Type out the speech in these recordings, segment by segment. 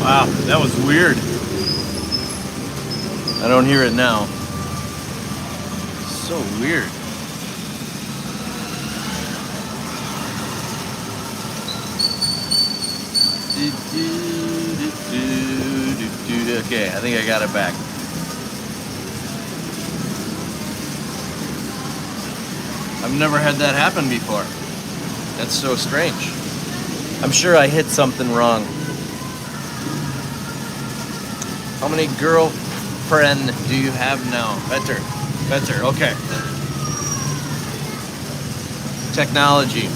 Wow, that was weird. I don't hear it now. So weird. Okay, I think I got it back. I've never had that happen before. That's so strange. I'm sure I hit something wrong. How many girlfriend do you have now? Better, okay. Technology.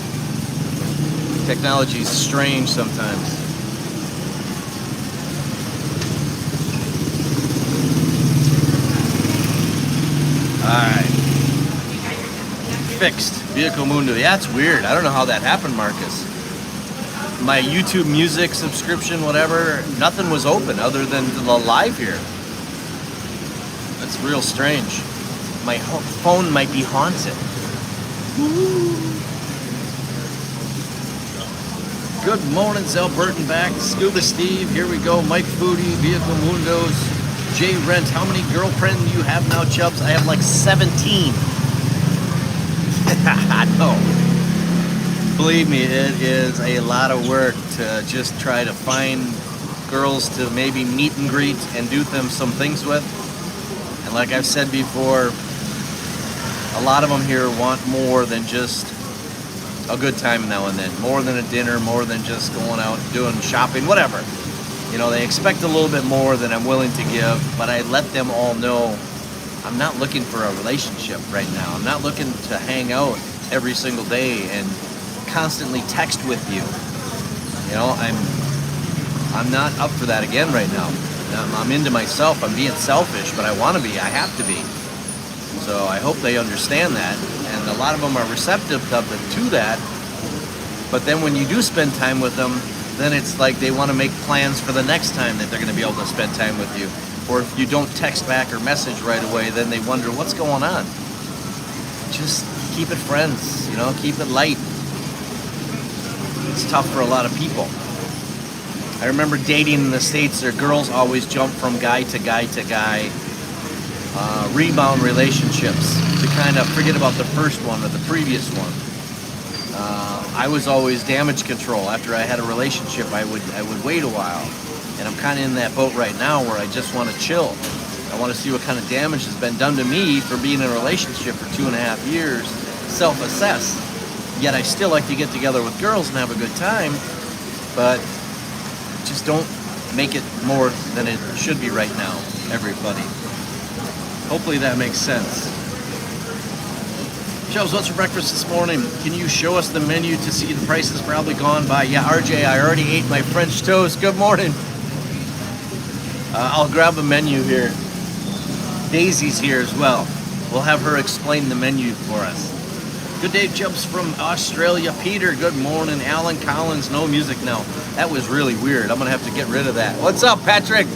Technology is strange sometimes. Alright. Fixed. Vehicle Mundo. Yeah, it's weird. I don't know how that happened, Marcus. My YouTube music subscription, whatever, nothing was open other than the live here. That's real strange. My phone might be haunted. Good morning, Albertan back. Scuba Steve, here we go. Mike Foodie, Vehicle Mundos, Jay Rent. How many girlfriends do you have now, Chubs? I have like 17. No. Believe me, it is a lot of work to just try to find girls to maybe meet and greet and do them some things with. And like I've said before, a lot of them here want more than just a good time now and then, more than a dinner, more than just going out doing shopping, whatever. You know, they expect a little bit more than I'm willing to give, but I let them all know I'm not looking for a relationship right now. I'm not looking to hang out every single day and constantly text with you. You know, I'm not up for that again right now. I'm into myself. I'm being selfish, but I want to be. I have to be. So I hope they understand that, and a lot of them are receptive to that. But then when you do spend time with them, then it's like they want to make plans for the next time that they're going to be able to spend time with you. Or if you don't text back or message right away, then they wonder what's going on. Just keep it friends, you know, keep it light. It's tough for a lot of people. I remember dating in the States, their girls always jump from guy to guy to guy. Rebound relationships to kind of forget about the first one or the previous one. I was always damage control. After I had a relationship, I would wait a while. And I'm kind of in that boat right now where I just want to chill. I want to see what kind of damage has been done to me for being in a relationship for 2.5 years, self-assess. Yet I still like to get together with girls and have a good time, but just don't make it more than it should be right now, everybody. Hopefully that makes sense. Chubbs, what's for breakfast this morning? Can you show us the menu to see the prices probably gone by? Yeah, RJ, I already ate my French toast. Good morning. I'll grab a menu here. Daisy's here as well. We'll have her explain the menu for us. Good day, Chubbs from Australia. Peter, good morning. Alan Collins, no music now. That was really weird. I'm going to have to get rid of that. What's up, Patrick?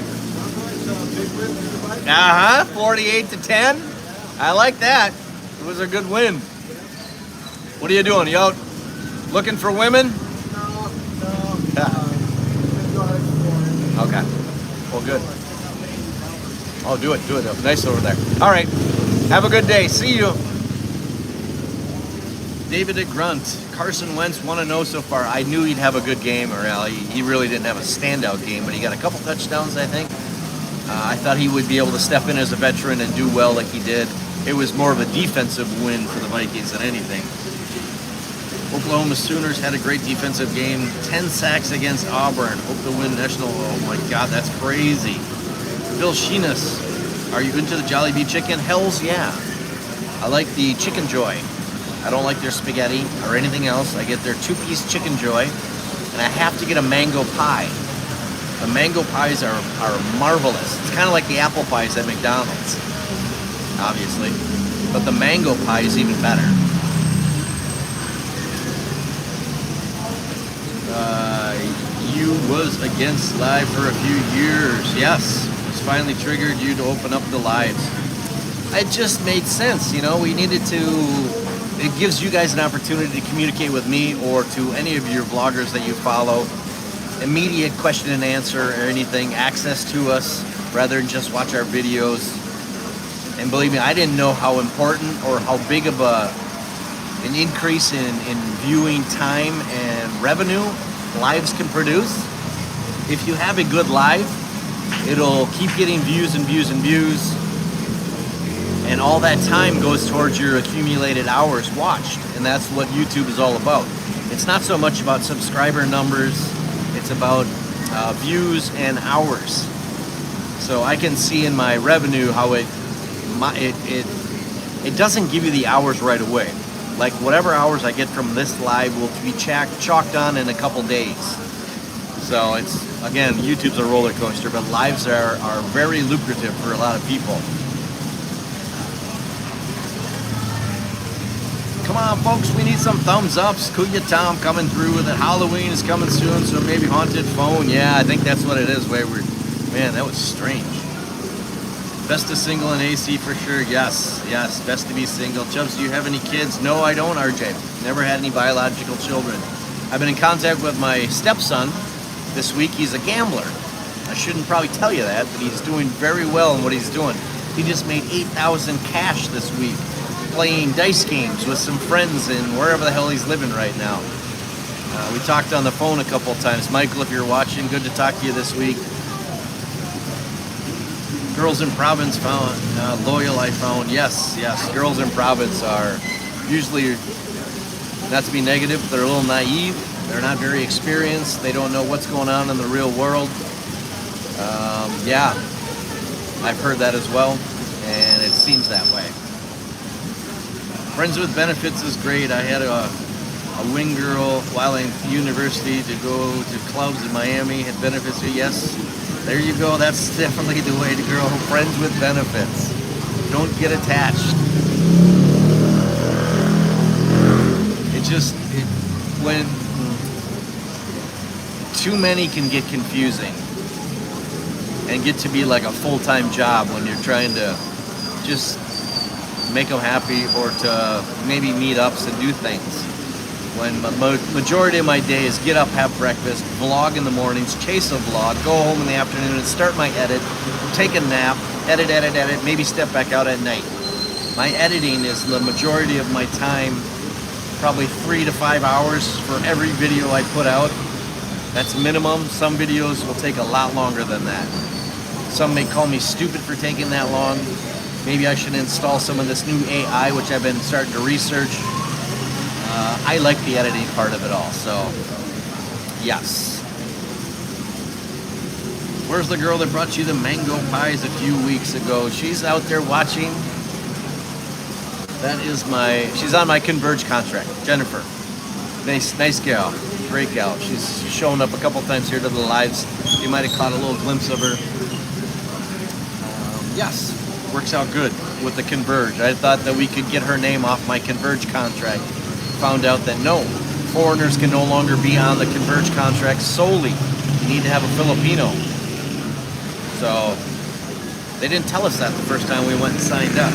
48-10. I like that. It was a good win. What are you doing? You out looking for women? No. Okay. Well, good. Oh, do it. Nice over there. All right. Have a good day. See you. David at Grunt. Carson Wentz 1-0 so far. I knew he'd have a good game, or he really didn't have a standout game, but he got a couple touchdowns, I think. I thought he would be able to step in as a veteran and do well like he did. It was more of a defensive win for the Vikings than anything. Oklahoma Sooners had a great defensive game. 10 sacks against Auburn. Hope to win national. Oh my God, that's crazy. Bill Sheenus, are you into the Jolly Bee chicken? Hells yeah. I like the Chicken Joy. I don't like their spaghetti or anything else. I get their 2-piece Chicken Joy, and I have to get a mango pie. The mango pies are marvelous. It's kind of like the apple pies at McDonald's, obviously. But the mango pie is even better. You was against live for a few years. Yes, it's finally triggered you to open up the lives. It just made sense, you know. We needed to. It gives you guys an opportunity to communicate with me or to any of your vloggers that you follow. immediate question and answer or anything, access to us rather than just watch our videos. And believe me, I didn't know how important or how big of an increase in viewing time and revenue lives can produce. If you have a good live, it'll keep getting views and views and views, and all that time goes towards your accumulated hours watched, and that's what YouTube is all about. It's not so much about subscriber numbers, it's about views and hours. So I can see in my revenue how it doesn't give you the hours right away. Like whatever hours I get from this live will be chalked on in a couple days. So it's, again, YouTube's a roller coaster, but lives are very lucrative for a lot of people. Come on, folks, we need some thumbs ups. Kuya Tom coming through with it. Halloween is coming soon, so maybe haunted phone. Yeah, I think that's what it is, Wayward. Man, that was strange. Best to single and AC for sure. Yes, best to be single. Chubs, do you have any kids? No, I don't, RJ. Never had any biological children. I've been in contact with my stepson this week. He's a gambler. I shouldn't probably tell you that, but he's doing very well in what he's doing. He just made $8,000 cash this week playing dice games with some friends in wherever the hell he's living right now. We talked on the phone a couple times. Michael, if you're watching, good to talk to you this week. Girls in Province found, loyal I found. Yes, girls in Province are usually, not to be negative, they're a little naive. They're not very experienced. They don't know what's going on in the real world. Yeah, I've heard that as well, and it seems that way. Friends with Benefits is great. I had a wing girl while in university to go to clubs in Miami, had benefits. Yes, there you go. That's definitely the way to go. Friends with Benefits. Don't get attached. When too many can get confusing and get to be like a full-time job when you're trying to just make them happy or to maybe meet ups and do things. When majority of my day is get up, have breakfast, vlog in the mornings, chase a vlog, go home in the afternoon and start my edit, take a nap, edit, maybe step back out at night. My editing is the majority of my time, probably 3 to 5 hours for every video I put out. That's minimum. Some videos will take a lot longer than that. Some may call me stupid for taking that long. Maybe I should install some of this new AI, which I've been starting to research. I like the editing part of it all, so yes. Where's the girl that brought you the mango pies a few weeks ago? She's out there watching. That is she's on my Converge contract, Jennifer. Nice gal, great gal. She's shown up a couple times here to the lives. You might have caught a little glimpse of her. Yes, works out good with the Converge. I thought that we could get her name off my Converge contract. Found out that no, foreigners can no longer be on the Converge contract solely. You need to have a Filipino. So they didn't tell us that the first time we went and signed up.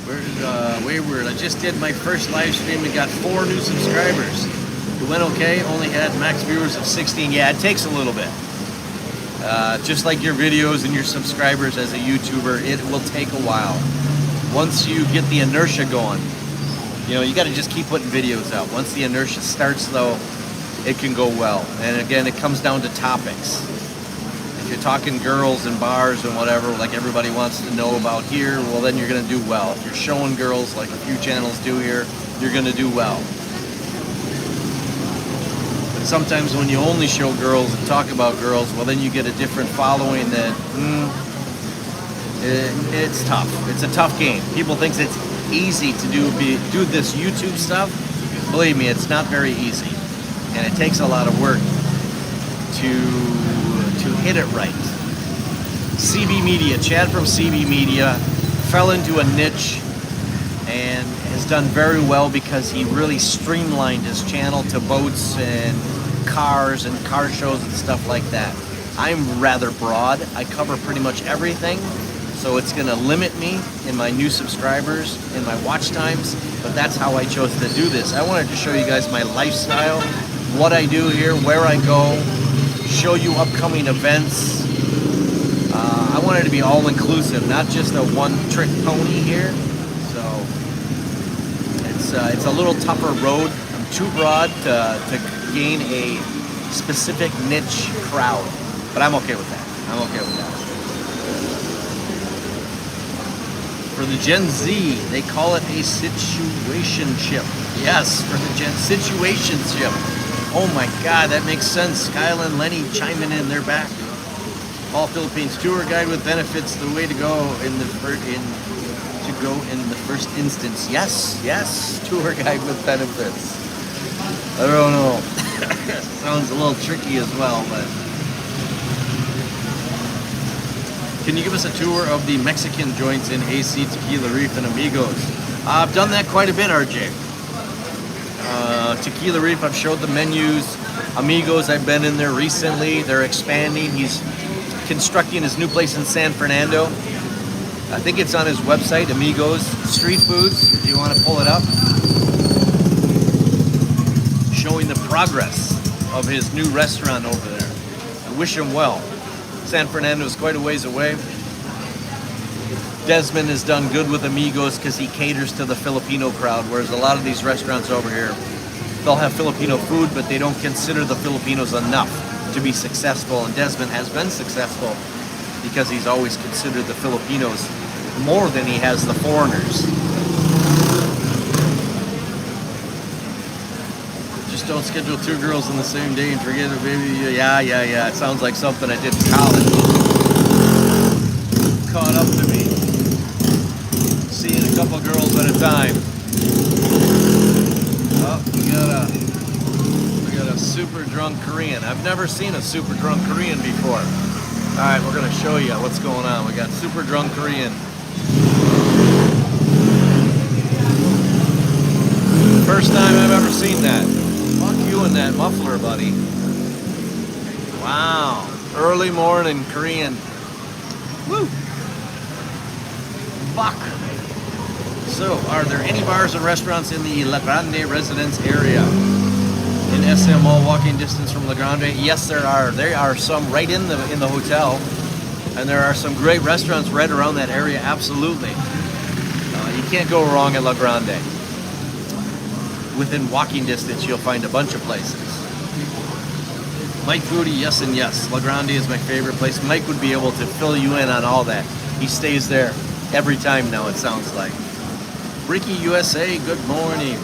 Where's Wayward? I just did my first live stream and got 4 new subscribers. It went okay, only had max viewers of 16. Yeah, it takes a little bit. Just like your videos and your subscribers as a YouTuber, it will take a while. Once you get the inertia going, you got to just keep putting videos out. Once the inertia starts, though, it can go well. And again, it comes down to topics. If you're talking girls and bars and whatever, like everybody wants to know about here, well, then you're going to do well. If you're showing girls, like a few channels do here, you're going to do well. Sometimes when you only show girls and talk about girls, well, then you get a different following that, it's tough. It's a tough game. People think it's easy to do this YouTube stuff. Believe me, it's not very easy. And it takes a lot of work to hit it right. CB Media, Chad from CB Media, fell into a niche and has done very well because he really streamlined his channel to boats and cars and car shows and stuff like that. I'm rather broad. I cover pretty much everything, so it's going to limit me in my new subscribers, in my watch times, but but that's how I chose to do this. I wanted to show you guys my lifestyle, what I do here, where I go, show you upcoming events. I wanted to be all-inclusive, not just a one-trick pony here. So it's a little tougher road. I'm too broad to gain a specific niche crowd, but I'm okay with that. I'm okay with that. For the Gen Z, they call it a situationship. Yes, for the situationship. Oh my God, that makes sense. Kyle and Lenny chiming in, they're back. All Philippines tour guide with benefits, the way to go in the first instance. Yes, yes, tour guide with benefits. I don't know. Sounds a little tricky as well, but can you give us a tour of the Mexican joints in AC, Tequila Reef, and Amigos? I've done that quite a bit, RJ. Tequila Reef, I've showed the menus. Amigos, I've been in there recently. They're expanding. He's constructing his new place in San Fernando. I think it's on his website, Amigos Street Foods, if you want to pull it up. Showing the progress of his new restaurant over there. I wish him well. San Fernando is quite a ways away. Desmond has done good with Amigos because he caters to the Filipino crowd, whereas a lot of these restaurants over here, they'll have Filipino food, but they don't consider the Filipinos enough to be successful. And Desmond has been successful because he's always considered the Filipinos more than he has the foreigners. Just don't schedule two girls on the same day and forget it, baby. Yeah. It sounds like something I did in college. Caught up to me. Seeing a couple girls at a time. Oh, we got a super drunk Korean. I've never seen a super drunk Korean before. All right, we're gonna show you what's going on. We got super drunk Korean. First time I've ever seen that. Fuck you and that muffler, buddy. Wow. Early morning Korean. Woo. Fuck. So, are there any bars and restaurants in the La Grande residence area? In SM Mall, walking distance from La Grande? Yes, there are. There are some right in the hotel. And there are some great restaurants right around that area, absolutely. You can't go wrong at La Grande. Within walking distance, you'll find a bunch of places. Mike Foodie, yes and yes. La Grande is my favorite place. Mike would be able to fill you in on all that. He stays there every time now, it sounds like. Ricky USA, good morning.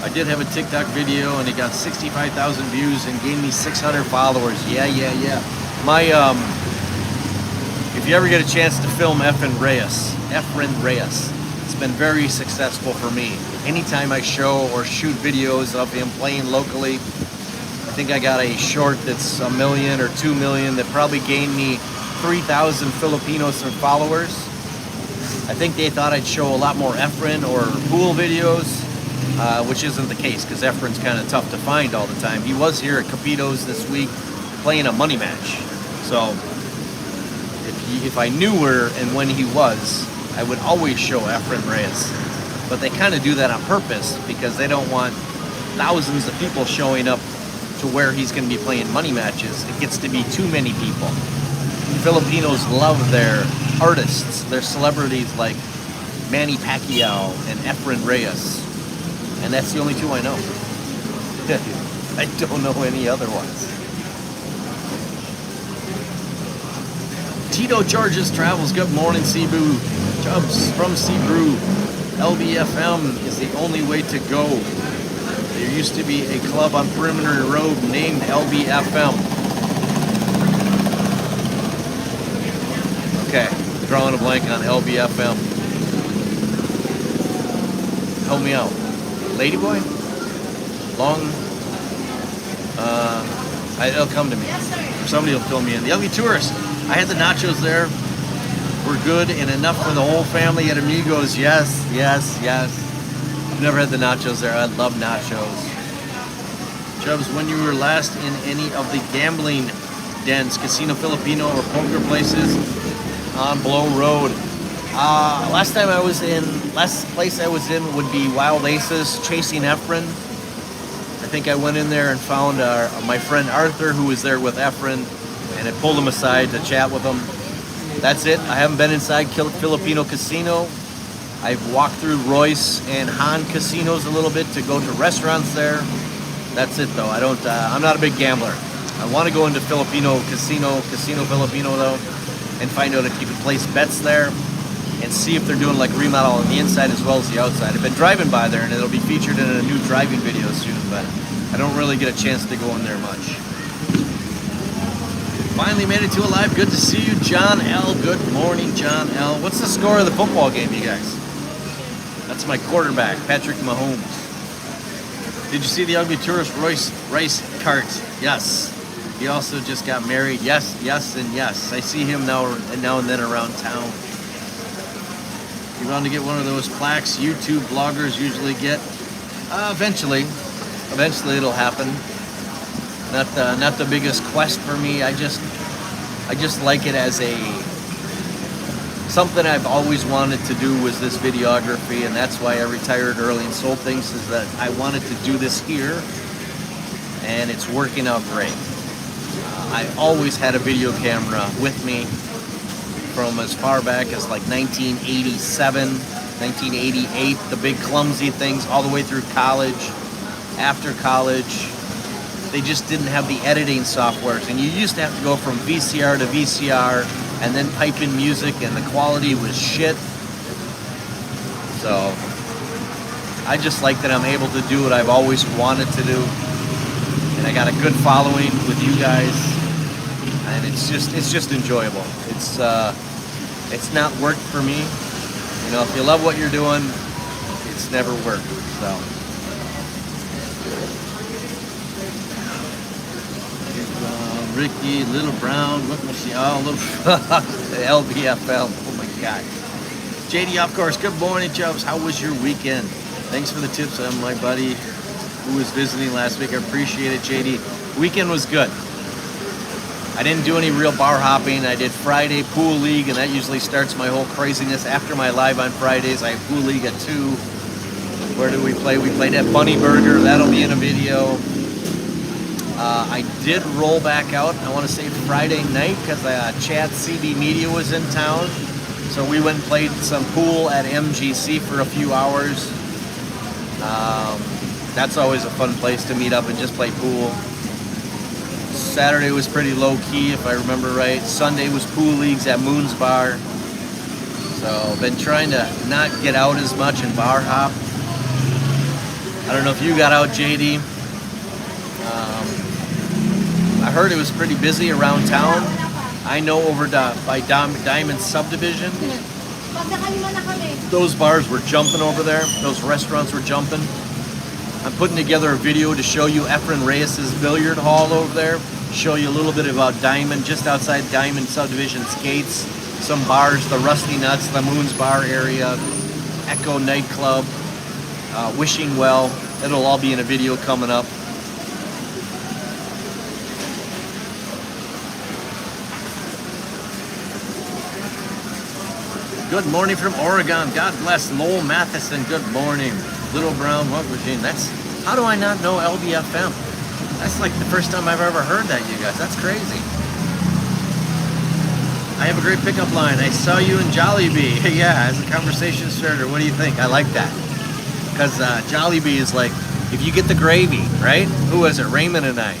I did have a TikTok video and it got 65,000 views and gave me 600 followers. Yeah. My, if you ever get a chance to film Efren Reyes, it's been very successful for me. Anytime I show or shoot videos of him playing locally, I think I got a short that's 1 million or 2 million that probably gained me 3,000 Filipinos and followers. I think they thought I'd show a lot more Efren or pool videos, which isn't the case because Efren's kind of tough to find all the time. He was here at Capito's this week playing a money match. So if I knew where and when he was, I would always show Efren Reyes. But they kind of do that on purpose because they don't want thousands of people showing up to where he's going to be playing money matches. It gets to be too many people. Filipinos love their artists, their celebrities like Manny Pacquiao and Efren Reyes. And that's the only two I know. I don't know any other ones. Tito Charges Travels, good morning, Cebu. Chubs from Cebu. LBFM is the only way to go. There used to be a club on Perimeter Road named LBFM. Okay, drawing a blank on LBFM. Help me out. Ladyboy? It'll come to me. Somebody will fill me in. The Ugly Tourist. I had the nachos there. We're good and enough for the whole family at Amigos. Yes. I've never had the nachos there. I love nachos. Chubbs, when you were last in any of the gambling dens, Casino Filipino or poker places on Blow Road? Last place I was in would be Wild Aces, Chasing Efren. I think I went in there and found my friend Arthur, who was there with Efren, and I pulled him aside to chat with him. That's it. I haven't been inside Filipino Casino. I've walked through Royce and Han casinos a little bit to go to restaurants there. That's it though. I'm not a big gambler. I want to go into Filipino Casino Filipino though, and find out if you can place bets there and see if they're doing like remodel on the inside as well as the outside. I've been driving by there and it'll be featured in a new driving video soon, but I don't really get a chance to go in there much. Finally made it to a live. Good to see you, John L. Good morning, John L. What's the score of the football game, you guys? That's my quarterback, Patrick Mahomes. Did you see the ugly tourist Rice cart? Yes. He also just got married. Yes, and yes. I see him now and then around town. You want to get one of those plaques YouTube bloggers usually get? Eventually it'll happen. Not the biggest quest for me. I just like it as something I've always wanted to do was this videography, and that's why I retired early and sold things, is that I wanted to do this here, and it's working out great. I always had a video camera with me from as far back as like 1987, 1988, the big clumsy things, all the way through college. After college, they just didn't have the editing softwares, and you used to have to go from VCR to VCR and then pipe in music, and the quality was shit. So I just like that I'm able to do what I've always wanted to do, and I got a good following with you guys, and it's just enjoyable. It's not work for me. You know, if you love what you're doing, it's never work. So. Ricky, Little Brown, look, we'll see. Oh, little LBFL. Oh my God. JD, of course. Good morning, chubs. How was your weekend? Thanks for the tips on my buddy who was visiting last week. I appreciate it, JD. Weekend was good. I didn't do any real bar hopping. I did Friday pool league, and that usually starts my whole craziness. After my live on Fridays, I have pool league at 2. Where did we play? We played at Bunny Burger. That'll be in a video. I did roll back out, I want to say Friday night, because Chad CB Media was in town. So we went and played some pool at MGC for a few hours. That's always a fun place to meet up and just play pool. Saturday was pretty low key, if I remember right. Sunday was pool leagues at Moon's Bar. So been trying to not get out as much and bar hop. I don't know if you got out, JD. I heard it was pretty busy around town. I know over by Diamond Subdivision, those bars were jumping over there. Those restaurants were jumping. I'm putting together a video to show you Efren Reyes' billiard hall over there. Show you a little bit about Diamond, just outside Diamond Subdivision's gates. Some bars, the Rusty Nuts, the Moon's Bar area, Echo Nightclub, Wishing Well. It'll all be in a video coming up. Good morning from Oregon. God bless. Lowell Matheson, good morning. Little Brown, what Regine? How do I not know LBFM? That's like the first time I've ever heard that, you guys. That's crazy. I have a great pickup line. I saw you in Jollibee. Yeah, as a conversation starter, what do you think? I like that. Because Jollibee is like, if you get the gravy, right? Who was it? Raymond and I.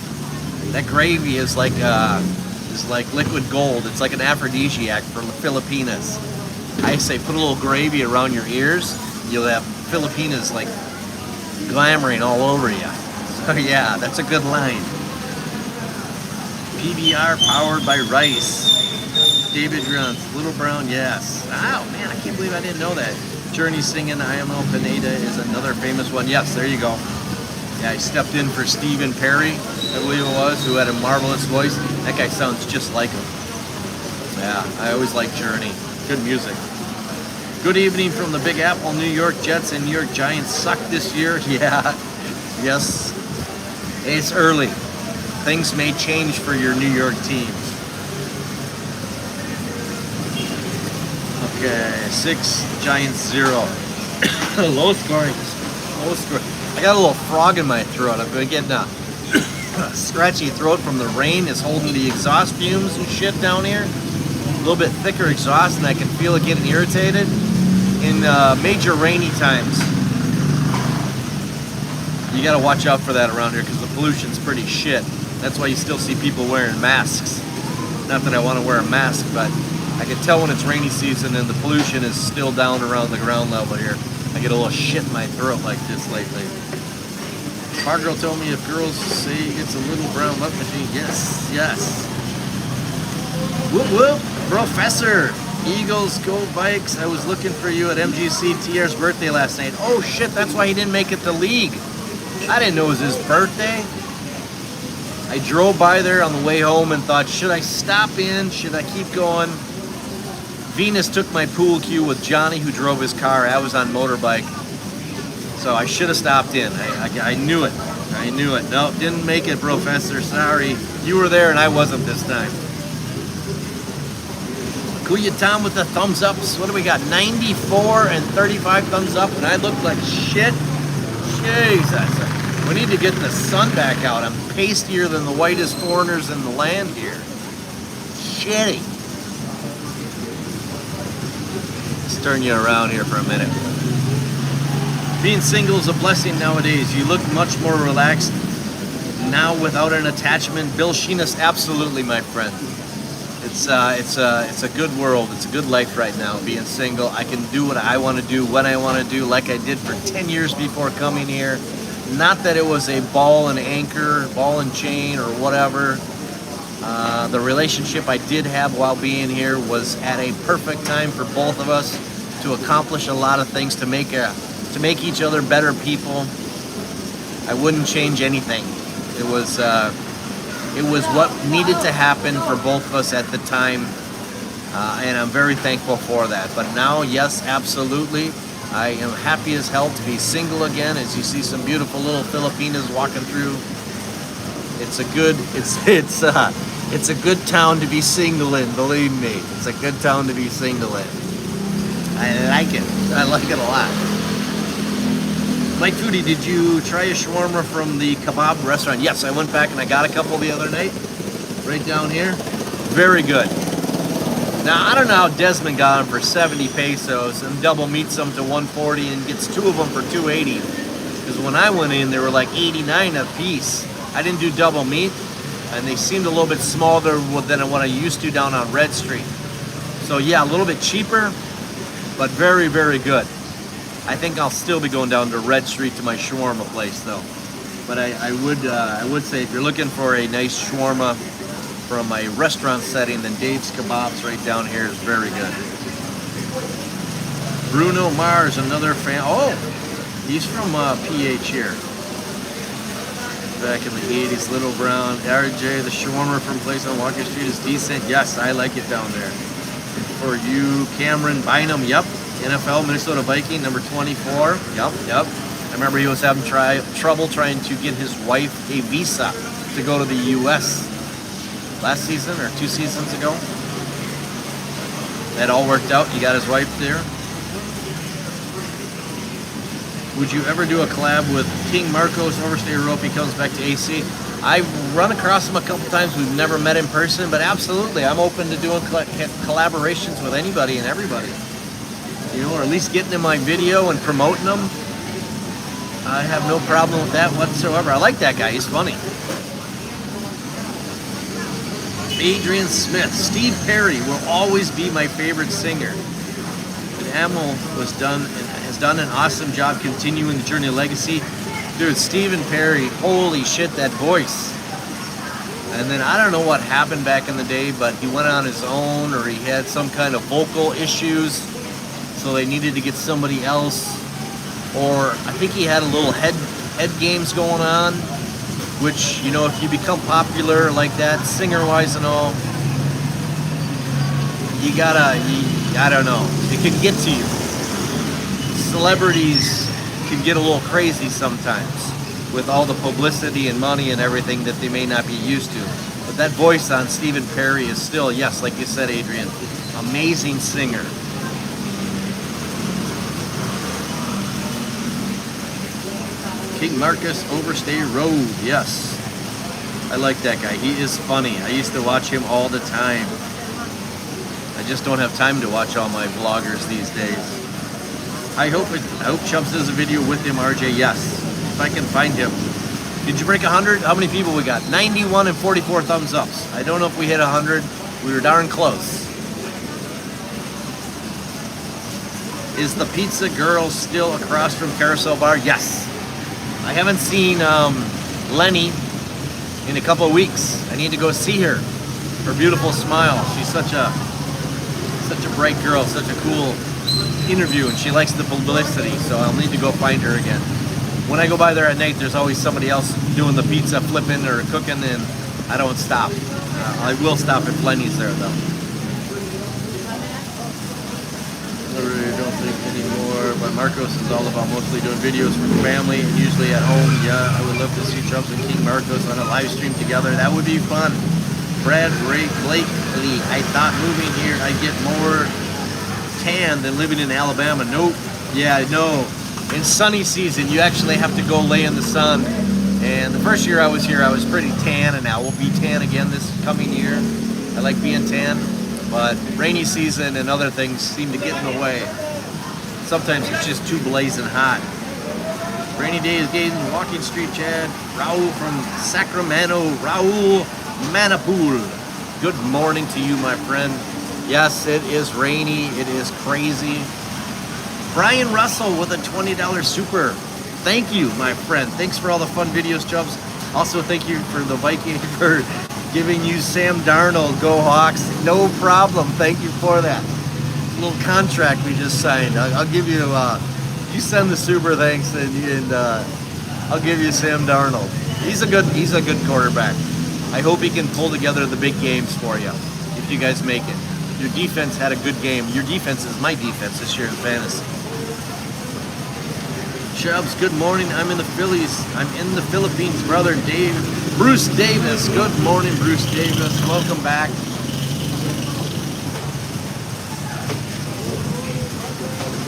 That gravy is like liquid gold. It's like an aphrodisiac for Filipinas. I say put a little gravy around your ears, you'll have Filipinas like glamoring all over you. So yeah, that's a good line. PBR powered by Rice. David Grunt, Little Brown, yes. Oh man, I can't believe I didn't know that. Journey singing IMO Pineda is another famous one. Yes, there you go. Yeah, I stepped in for Stephen Perry, I believe it was, who had a marvelous voice. That guy sounds just like him. Yeah, I always like Journey. Good music. Good evening from the Big Apple. New York Jets and New York Giants suck this year. Yeah, yes. It's early. Things may change for your New York teams. Okay, 6, Giants 0. Low scoring. Low score. I got a little frog in my throat. I've been getting a scratchy throat from the rain. It's holding the exhaust fumes and shit down here. A little bit thicker exhaust, and I can feel it getting irritated in major rainy times. You got to watch out for that around here because the pollution's pretty shit. That's why you still see people wearing masks. Not that I want to wear a mask, but I can tell when it's rainy season and the pollution is still down around the ground level here. I get a little shit in my throat like this lately. Our girl told me if girls say it's a little brown love machine, yes, yes. Whoop whoop, Professor. Eagles, go Bikes. I was looking for you at MGC TR's birthday last night. Oh shit, that's why he didn't make it to league. I didn't know it was his birthday. I drove by there on the way home and thought, should I stop in? Should I keep going? Venus took my pool cue with Johnny, who drove his car. I was on motorbike. So I should have stopped in. I knew it. I knew it. No, didn't make it, Professor. Sorry. You were there and I wasn't this time. Kuya Tom with the thumbs ups. What do we got? 94 and 35 thumbs up, and I look like shit. Jesus. We need to get the sun back out. I'm pastier than the whitest foreigners in the land here. Shitty. Let's turn you around here for a minute. Being single is a blessing nowadays. You look much more relaxed now without an attachment. Bill Sheenus, absolutely, my friend. It's a good world. It's a good life right now, being single. I can do what I want to do, when I want to do, like I did for 10 years before coming here. Not that it was a ball and anchor, ball and chain, or whatever. The relationship I did have while being here was at a perfect time for both of us to accomplish a lot of things, to make each other better people. I wouldn't change anything. It was what needed to happen for both of us at the time, and I'm very thankful for that. But now, yes, absolutely, I am happy as hell to be single again. As you see some beautiful little Filipinas walking through, it's a good town to be single in. Believe me, it's a good town to be single in. I like it. I like it a lot. Mike Foodie, did you try a shawarma from the kebab restaurant? Yes, I went back and I got a couple the other night, right down here. Very good. Now, I don't know how Desmond got them for 70 pesos and double meats them to 140 and gets two of them for 280. Because when I went in, they were like 89 a piece. I didn't do double meat, and they seemed a little bit smaller than what I used to down on Red Street. So yeah, a little bit cheaper, but very, very good. I think I'll still be going down to Red Street to my shawarma place though. But I would say if you're looking for a nice shawarma from a restaurant setting, then Dave's Kebabs right down here is very good. Bruno Mars, another fan. Oh, he's from PH here. Back in the 80s, Little Brown. RJ, the shawarma from place on Walker Street is decent. Yes, I like it down there. For you, Cameron Bynum, yep. NFL Minnesota Viking, number 24. Yep. I remember he was having trouble trying to get his wife a visa to go to the U.S. last season or 2 seasons ago. That all worked out. He got his wife there. Would you ever do a collab with King Marcos, Overstay Rope? He comes back to AC. I've run across him a couple times. We've never met in person, but absolutely, I'm open to doing collaborations with anybody and everybody. You know, or at least getting in my video and promoting them. I have no problem with that whatsoever. I like that guy. He's funny. Adrian Smith. Steve Perry will always be my favorite singer. And Amel has done an awesome job continuing the journey of legacy. Dude, Stephen Perry, holy shit, that voice. And then I don't know what happened back in the day, but he went on his own, or he had some kind of vocal issues, so they needed to get somebody else. Or I think he had a little head games going on, which, you know, if you become popular like that, singer-wise and all, I don't know, it can get to you. Celebrities can get a little crazy sometimes with all the publicity and money and everything that they may not be used to. But that voice on Stephen Perry is still, yes, like you said, Adrian, amazing singer. King Marcus, Overstay Road. Yes. I like that guy. He is funny. I used to watch him all the time. I just don't have time to watch all my vloggers these days. I hope Chubs does a video with him, RJ. Yes. If I can find him. Did you break 100? How many people we got? 91 and 44 thumbs ups. I don't know if we hit 100. We were darn close. Is the pizza girl still across from Carousel Bar? Yes. I haven't seen Lenny in a couple of weeks. I need to go see her. Her beautiful smile. She's such a bright girl, such a cool interview, and she likes the publicity, so I'll need to go find her again. When I go by there at night, there's always somebody else doing the pizza flipping or cooking, and I don't stop. I will stop if Lenny's there, though. I really don't think anymore, but Marcos is all about mostly doing videos for the family and usually at home. Yeah, I would love to see Chubs and King Marcos on a live stream together. That would be fun. Brad Blakely, I thought moving here I'd get more tan than living in Alabama. Nope. Yeah, I know. In sunny season, you actually have to go lay in the sun. And the first year I was here, I was pretty tan, and I will be tan again this coming year. I like being tan, but rainy season and other things seem to get in the way. Sometimes it's just too blazing hot. Rainy days, Gaten, Walking Street, Chad. Raul from Sacramento. Raul Manapul. Good morning to you, my friend. Yes, it is rainy. It is crazy. Brian Russell with a $20 super. Thank you, my friend. Thanks for all the fun videos, Chubs. Also, thank you for the Viking for giving you Sam Darnold. Go Hawks. No problem. Thank you for that. Little contract we just signed. I'll give you, you send the super thanks, and I'll give you Sam Darnold. He's a good quarterback. I hope he can pull together the big games for you if you guys make it. Your defense had a good game. Your defense is my defense this year in fantasy. Chubs, good morning. I'm in the Phillies. I'm in the Philippines, brother. Bruce Davis. Good morning, Bruce Davis. Welcome back.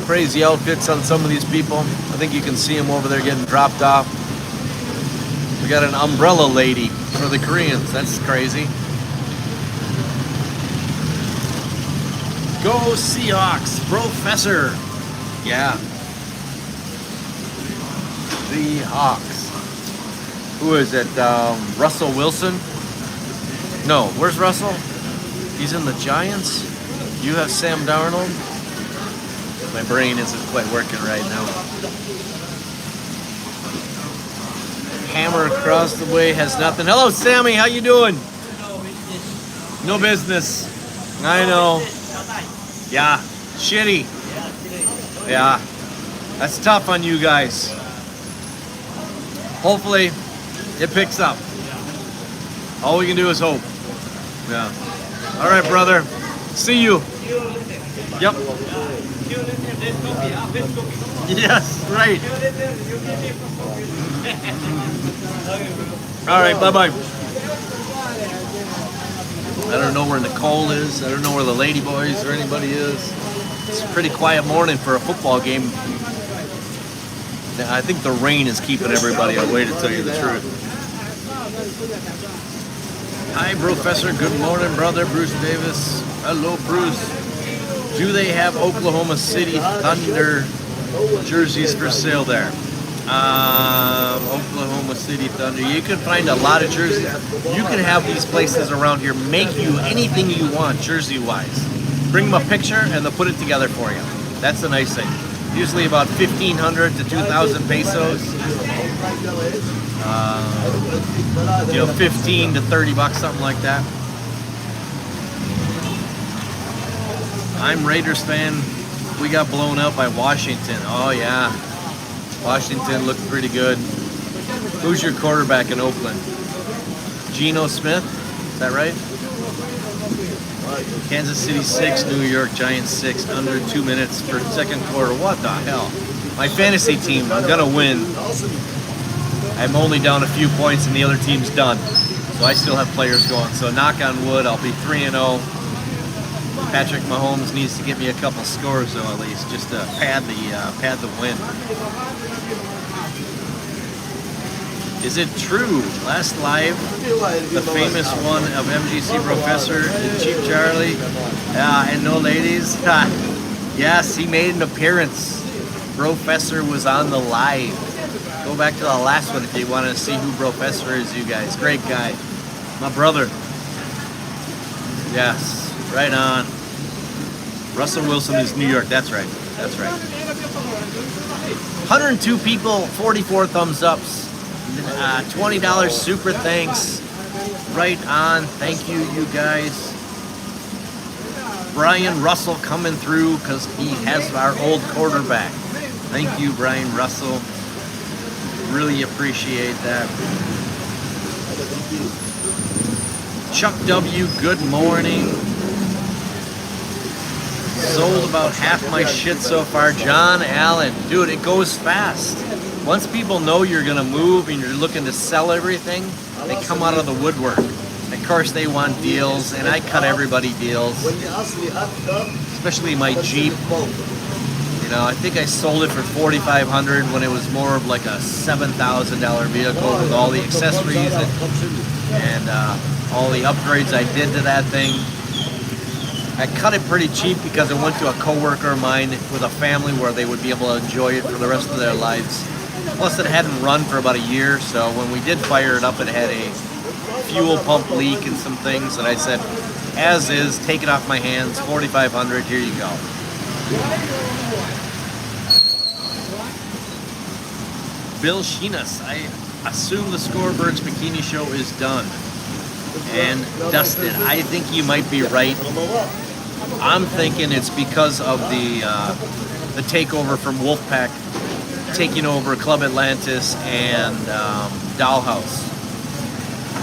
Crazy outfits on some of these people. I think you can see them over there getting dropped off. We got an umbrella lady for the Koreans. That's crazy. Go Seahawks, Professor. Yeah. The Hawks. Who is it? Russell Wilson? No, where's Russell? He's in the Giants? You have Sam Darnold? My brain isn't quite working right now. Hammer across the way has nothing. Hello, Sammy. How you doing? No business. I know. Yeah. Shitty. Yeah. That's tough on you guys. Hopefully, it picks up. All we can do is hope. Yeah. All right, brother. See you. Yep. Yes, right. All right, bye-bye. I don't know where Nicole is. I don't know where the Lady Boys or anybody is. It's a pretty quiet morning for a football game. I think the rain is keeping everybody away, to tell you the truth. Hi, Professor. Good morning, brother. Bruce Davis. Hello, Bruce. Do they have Oklahoma City Thunder jerseys for sale there? Oklahoma City Thunder. You can find a lot of jerseys. You can have these places around here make you anything you want jersey-wise. Bring them a picture and they'll put it together for you. That's the nice thing. Usually about 1,500 to 2,000 pesos. 15 to 30 bucks, something like that. I'm Raiders fan. We got blown out by Washington. Oh yeah, Washington looked pretty good. Who's your quarterback in Oakland? Geno Smith, is that right? Kansas City 6, New York Giants 6, under 2 minutes for second quarter. What the hell? My fantasy team, I'm gonna win. I'm only down a few points and the other team's done. So I still have players going. So knock on wood, I'll be 3-0. Patrick Mahomes needs to get me a couple scores though, at least, just to pad the win. Is it true? Last live, the famous one of MGC Professor, Cheap Charlie, and no ladies. Yes, he made an appearance. Professor was on the live. Go back to the last one if you want to see who Professor is, you guys. Great guy. My brother. Yes, right on. Russell Wilson is New York. That's right. That's right. 102 people, 44 thumbs ups. $20 super thanks. Right on. Thank you, you guys. Brian Russell coming through because he has our old quarterback. Thank you, Brian Russell. Really appreciate that. Chuck W, good morning. Sold about half my shit so far. John Allen, dude, it goes fast. Once people know you're gonna move and you're looking to sell everything, they come out of the woodwork. Of course they want deals, and I cut everybody deals. Especially my Jeep. You know, I think I sold it for $4,500 when it was more of like a $7,000 vehicle with all the accessories and all the upgrades I did to that thing. I cut it pretty cheap because it went to a coworker of mine with a family where they would be able to enjoy it for the rest of their lives. Plus it hadn't run for about a year, so when we did fire it up, it had a fuel pump leak and some things, and I said, as is, take it off my hands, $4,500, here you go. Bill Sheenus, I assume the Scorebirds Bikini Show is done and dusted. I think you might be right. I'm thinking it's because of the takeover from Wolfpack, taking over Club Atlantis and Dollhouse.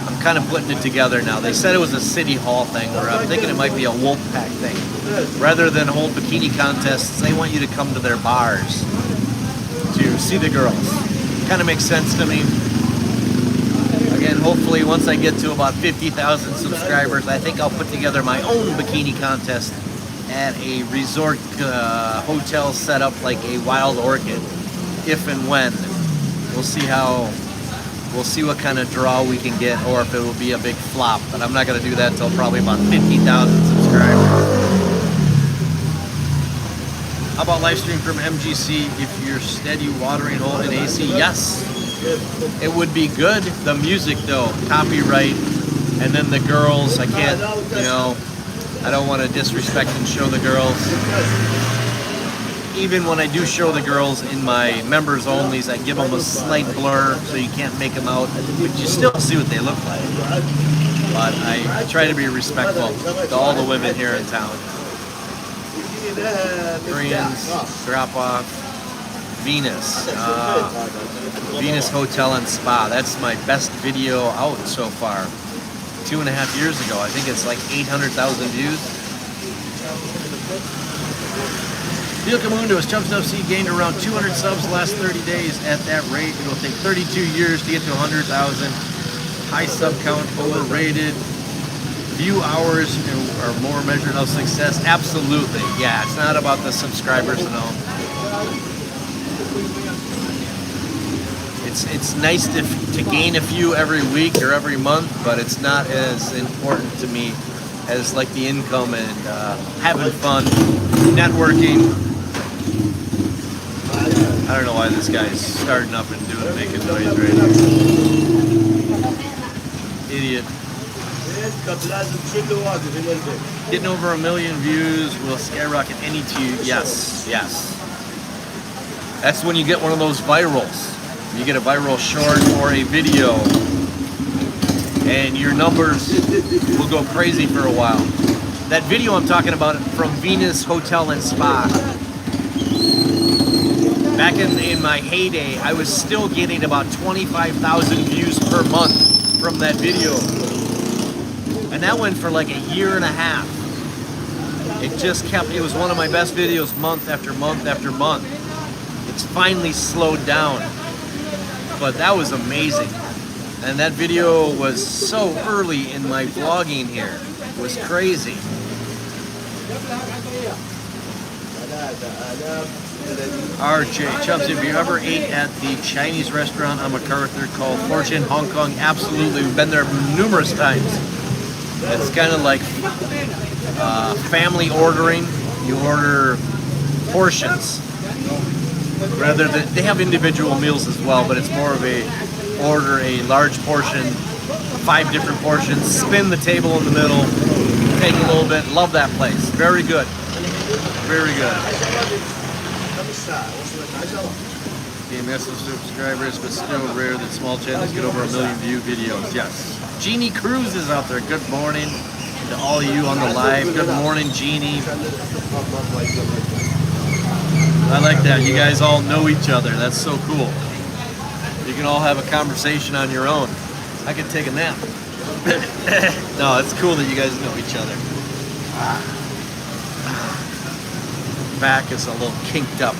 I'm kind of putting it together now. They said it was a City Hall thing, or I'm thinking it might be a Wolfpack thing. Rather than hold bikini contests, they want you to come to their bars to see the girls. Kind of makes sense to me. Again, hopefully once I get to about 50,000 subscribers, I think I'll put together my own bikini contest at a resort hotel set up like a Wild Orchid, if and when. We'll see what kind of draw we can get, or if it will be a big flop, but I'm not going to do that until probably about 50,000 subscribers. How about live stream from MGC if you're steady watering hole in AC? Yes, it would be good. The music though, copyright, and then the girls, I can't, you know, I don't want to disrespect and show the girls. Even when I do show the girls in my members onlys, I give them a slight blur so you can't make them out, but you still see what they look like. But I try to be respectful to all the women here in town. Koreans, drop off, Venus, Venus Hotel and Spa. That's my best video out so far. 2.5 years ago. I think it's like 800,000 views. Vio Camundos, Chubs FC gained around 200 subs the last 30 days. At that rate, it'll take 32 years to get to 100,000. High sub count, overrated. View hours are more measured of success. Absolutely, yeah. It's not about the subscribers and all. It's nice to gain a few every week or every month, but it's not as important to me as like the income and having fun, networking. I don't know why this guy's starting up and making noise right here. Idiot. Getting over 1 million views will skyrocket any tube. Yes, yes. That's when you get one of those virals. You get a viral short or a video, and your numbers will go crazy for a while. That video I'm talking about from Venus Hotel and Spa. Back in my heyday, I was still getting about 25,000 views per month from that video. And that went for like a year and a half. It just kept, it was one of my best videos month after month after month. It's finally slowed down, but that was amazing. And that video was so early in my vlogging here. It was crazy. RJ Chubs, if you ever ate at the Chinese restaurant on MacArthur called Fortune Hong Kong, absolutely. We've been there numerous times. It's kind of like family ordering. You order portions rather than, they have individual meals as well, but it's more of a order a large portion, 5 different portions, spin the table in the middle, take a little bit. Love that place. Very good. Very good. Okay, massive subscribers, but still rare that small channels get over 1 million view videos. Yes. Jeannie Cruz is out there. Good morning to all of you on the live. Good morning, Jeannie. I like that. You guys all know each other. That's so cool. You can all have a conversation on your own. I could take a nap. No, it's cool that you guys know each other. Back is a little kinked up.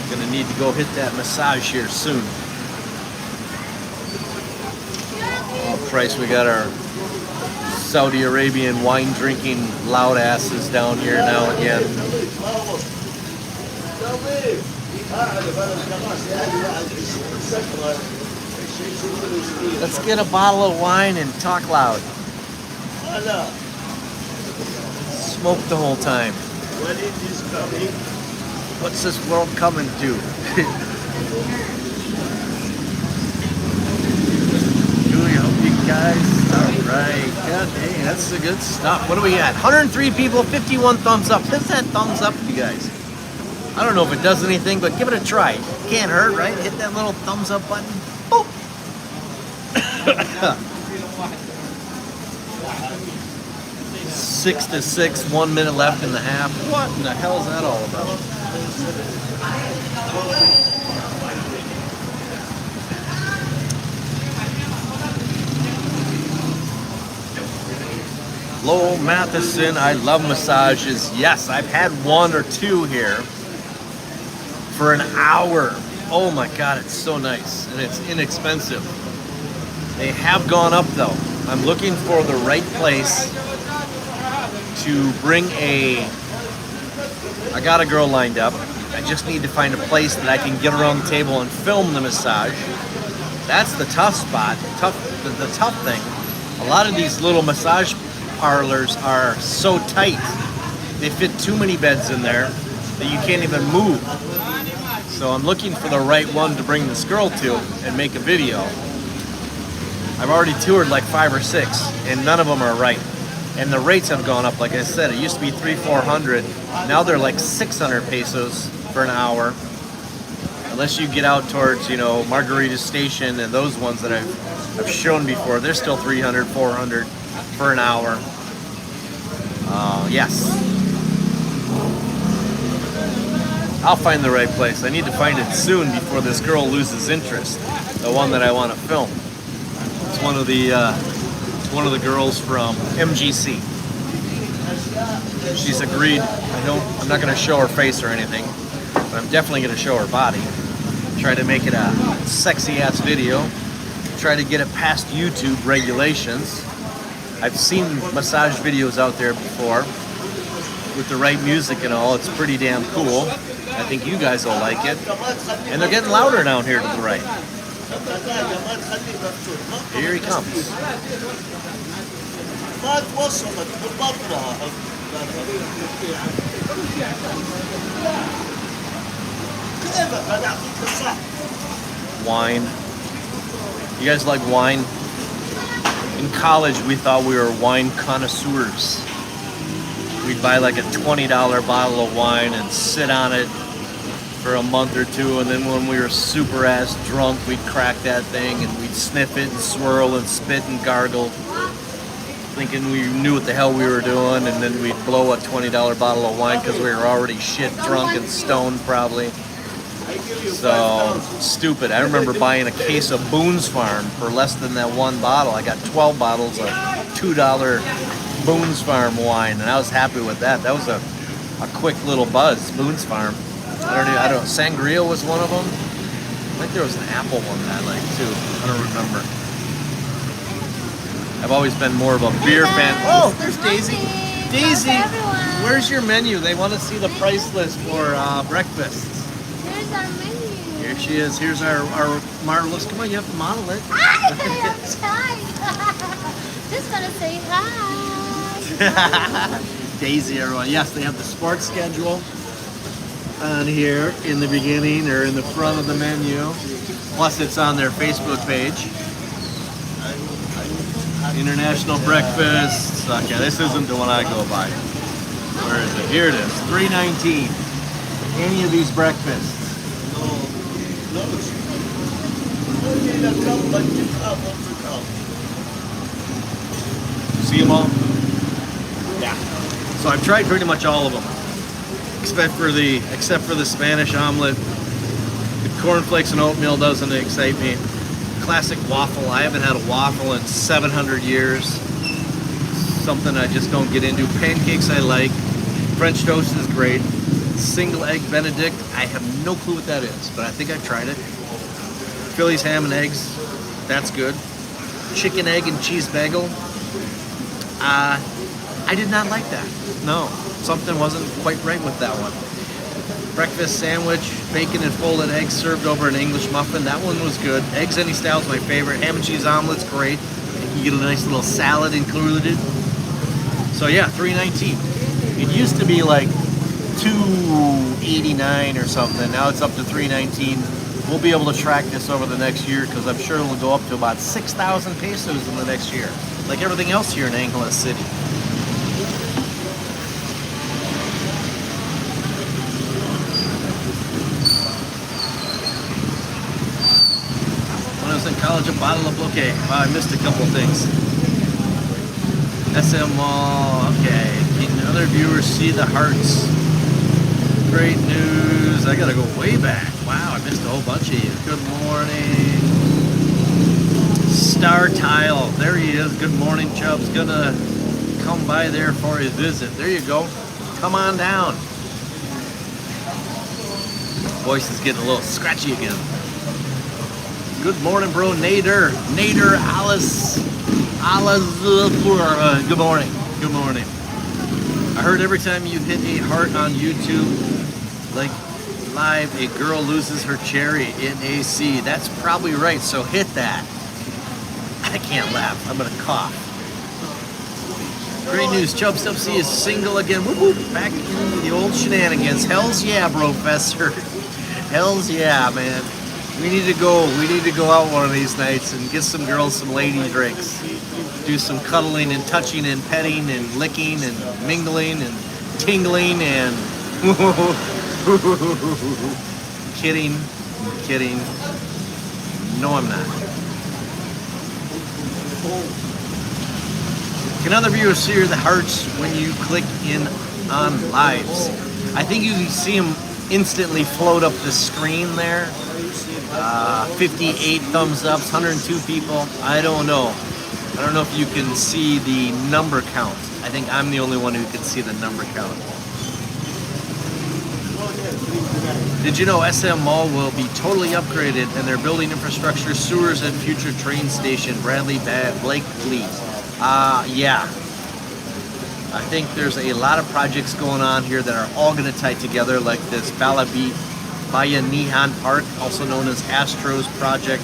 Gonna need to go hit that massage here soon. Oh Christ, we got our Saudi Arabian wine drinking loud asses down here now again. Let's get a bottle of wine and talk loud. Smoke the whole time. What's this world coming to? Do we hope you guys? Alright. God dang, that's the good stuff. What do we got? 103 people, 51 thumbs up. Hit that thumbs up, you guys. I don't know if it does anything, but give it a try. Can't hurt, right? Hit that little thumbs up button. Boop. 6 to 6, 1 minute left in the half. What in the hell is that all about? Lowell Matheson, I love massages. Yes, I've had 1 or 2 here for an hour. Oh my God, it's so nice and it's inexpensive. They have gone up though. I'm looking for the right place to bring I got a girl lined up. I just need to find a place that I can get around the table and film the massage. That's the tough spot. The tough thing. A lot of these little massage parlors are so tight. They fit too many beds in there that you can't even move. So I'm looking for the right one to bring this girl to and make a video. I've already toured like 5 or 6 and none of them are right. And the rates have gone up. Like I said, it used to be 300-400. Now they're like 600 pesos for an hour. Unless you get out towards, you know, Margarita Station and those ones that I've shown before, they're still 300, 400 for an hour. Yes. I'll find the right place. I need to find it soon before this girl loses interest. The one that I want to film. It's one of the girls from MGC. She's agreed. I'm not going to show her face or anything, but I'm definitely going to show her body. Try to make it a sexy ass video. Try to get it past YouTube regulations. I've seen massage videos out there before with the right music and all. It's pretty damn cool. I think you guys will like it. And they're getting louder down here to the right. Here he comes. Wine. You guys like wine? In college, we thought we were wine connoisseurs. We'd buy like a $20 bottle of wine and sit on it for a month or two, and then when we were super ass drunk, we'd crack that thing and we'd sniff it and swirl and spit and gargle, thinking we knew what the hell we were doing, and then we'd blow a $20 bottle of wine because we were already shit drunk and stoned probably. So stupid. I remember buying a case of Boone's Farm for less than that one bottle. I got 12 bottles of $2 Boone's Farm wine, and I was happy with that. That was a quick little buzz. Boone's Farm. I don't know. Sangria was one of them. I think there was an apple one that I liked too. I don't remember. I've always been more of a beer fan. Oh, there's Daisy. Daisy, where's your menu? They want to see the price list for breakfast. Here's our menu. Here she is. Here's our marvelous. Come on, you have to model it. I'm shy. Just gonna say hi. Daisy, everyone. Yes, they have the sports schedule on here in the beginning or in the front of the menu. Plus, it's on their Facebook page. International breakfasts. Okay, this isn't the one I go by. Where is it? Here it is. $3.19. Any of these breakfasts. See them all? Yeah. So I've tried pretty much all of them, except for the Spanish omelet. The cornflakes and oatmeal doesn't excite me. Classic waffle. I haven't had a waffle in 700 years. Something I just don't get into. Pancakes I like. French toast is great. Single egg Benedict. I have no clue what that is, but I think I've tried it. Phillies ham and eggs. That's good. Chicken, egg, and cheese bagel. I did not like that. No, something wasn't quite right with that one. Breakfast sandwich, bacon and folded eggs served over an English muffin. That one was good. Eggs any style is my favorite. Ham and cheese omelet's great. You get a nice little salad included. So yeah, $3.19. It used to be like $2.89 or something. Now it's up to $3.19. We'll be able to track this over the next year because I'm sure it'll go up to about 6,000 pesos in the next year, like everything else here in Angeles City. When I was in college, a bottle of bouquet. Wow, I missed a couple of things. SM Mall, okay. Can other viewers see the hearts? Great news. I gotta go way back. Wow, I missed a whole bunch of you. Good morning. Star Tile. There he is. Good morning, Chubs. Gonna come by there for a visit. There you go. Come on down. Voice is getting a little scratchy again. Good morning, bro. Nader Alice. Good morning. Good morning. I heard every time you hit a heart on YouTube, like live, a girl loses her cherry in AC. That's probably right, so hit that. I can't laugh. I'm gonna cough. Great news. Chubs FC is single again. Whoop, whoop. Back in the old shenanigans. Hells yeah, Professor. Hells yeah, man. We need to go out one of these nights and get some girls some lady drinks. Do some cuddling and touching and petting and licking and mingling and tingling and kidding. No, I'm not. Can other viewers see the hearts when you click in on lives? I think you can see them instantly float up the screen there. 58 thumbs ups, 102 people. I don't know. I don't know if you can see the number count. I think I'm the only one who can see the number count. Did you know SM Mall will be totally upgraded and they're building infrastructure, sewers, and future train station? Bradley Blakely. Yeah. I think there's a lot of projects going on here that are all going to tie together, like this Bayanihan Park, also known as Astros project.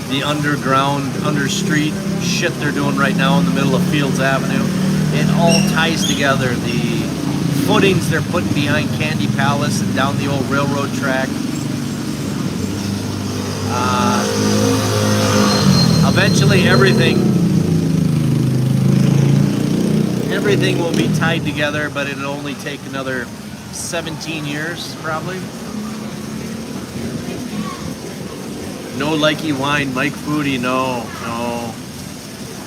The underground, understreet shit they're doing right now in the middle of Fields Avenue. It all ties together. The footings they're putting behind Candy Palace and down the old railroad track. Eventually everything will be tied together, but it'll only take another 17 years, probably. No likey wine, Mike Foodie, no.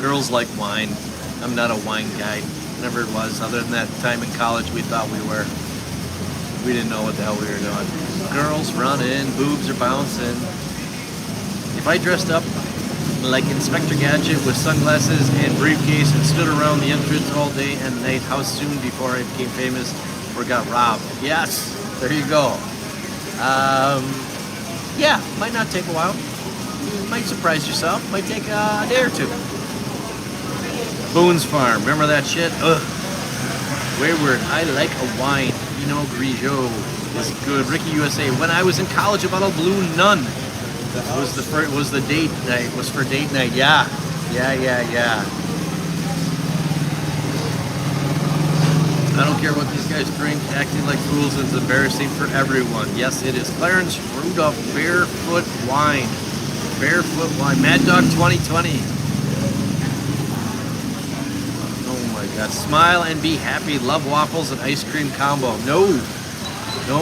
Girls like wine. I'm not a wine guy. Never was. Other than that time in college, we thought we were. We didn't know what the hell we were doing. Girls running, boobs are bouncing. If I dressed up like Inspector Gadget with sunglasses and briefcase and stood around the entrance all day and night, how soon before I became famous or got robbed? Yes, there you go. Yeah, might not take a while. Might surprise yourself. Might take a day or two. Boone's Farm, remember that shit? Ugh. Wayward, I like a wine. Pinot Grigio. is good. Ricky USA. When I was in college, a bottle of Blue Nun was the date night. Was for date night. Yeah. I don't care what these guys drink. Acting like fools is embarrassing for everyone. Yes, it is. Clarence Rudolph Barefoot Wine. Barefoot Wine. Mad Dog 2020. Oh my God. Smile and be happy. Love waffles and ice cream combo. No,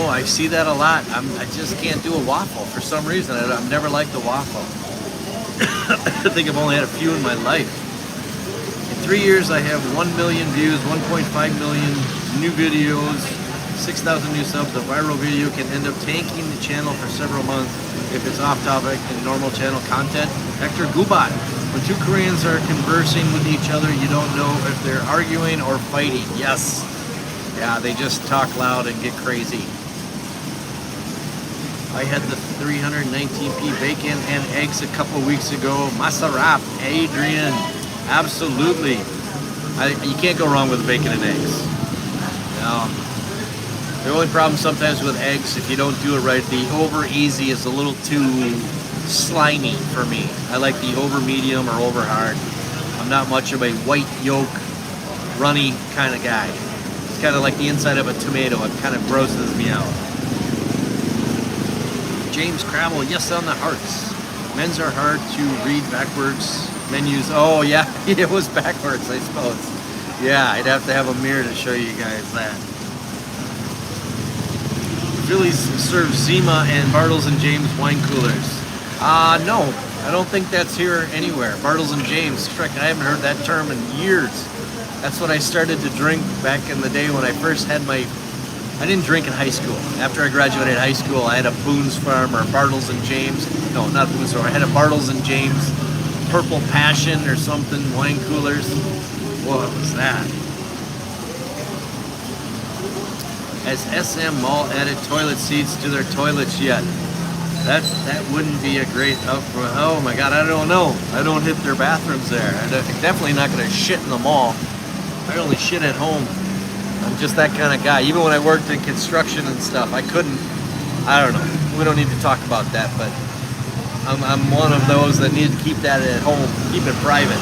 I see that a lot. I just can't do a waffle for some reason. I've never liked a waffle. I think I've only had a few in my life. In 3 years, I have 1 million views, 1.5 million new videos, 6,000 new subs. The viral video can end up tanking the channel for several months if it's off topic and normal channel content. Hector Gubat. When two Koreans are conversing with each other, you don't know if they're arguing or fighting. Yes. Yeah, they just talk loud and get crazy. I had the 319p bacon and eggs a couple weeks ago. Masarap, Adrian. Absolutely. You can't go wrong with bacon and eggs. The only problem sometimes with eggs, if you don't do it right, the over easy is a little too slimy for me. I like the over medium or over hard. I'm not much of a white yolk, runny kind of guy. It's kind of like the inside of a tomato. It kind of grosses me out. James Crabble, yes on the hearts. Men's are hard to read backwards. Menus, oh yeah, it was backwards, I suppose. Yeah, I'd have to have a mirror to show you guys that. Phillies serve Zima and Bartles and James wine coolers. No, I don't think that's here anywhere. Bartles and James, correct, I haven't heard that term in years. That's what I started to drink back in the day when I first had I didn't drink in high school. After I graduated high school, I had a Boone's Farm or Bartles and James. No, not Boone's Farm. I had a Bartles and James Purple Passion or something, wine coolers. What was that? Has SM Mall added toilet seats to their toilets yet? That wouldn't be a great upfront. Oh my God, I don't know. I don't hit their bathrooms there. I'm definitely not going to shit in the mall. I only shit at home. I'm just that kind of guy. Even when I worked in construction and stuff, I couldn't. I don't know. We don't need to talk about that, but I'm one of those that need to keep that at home, keep it private.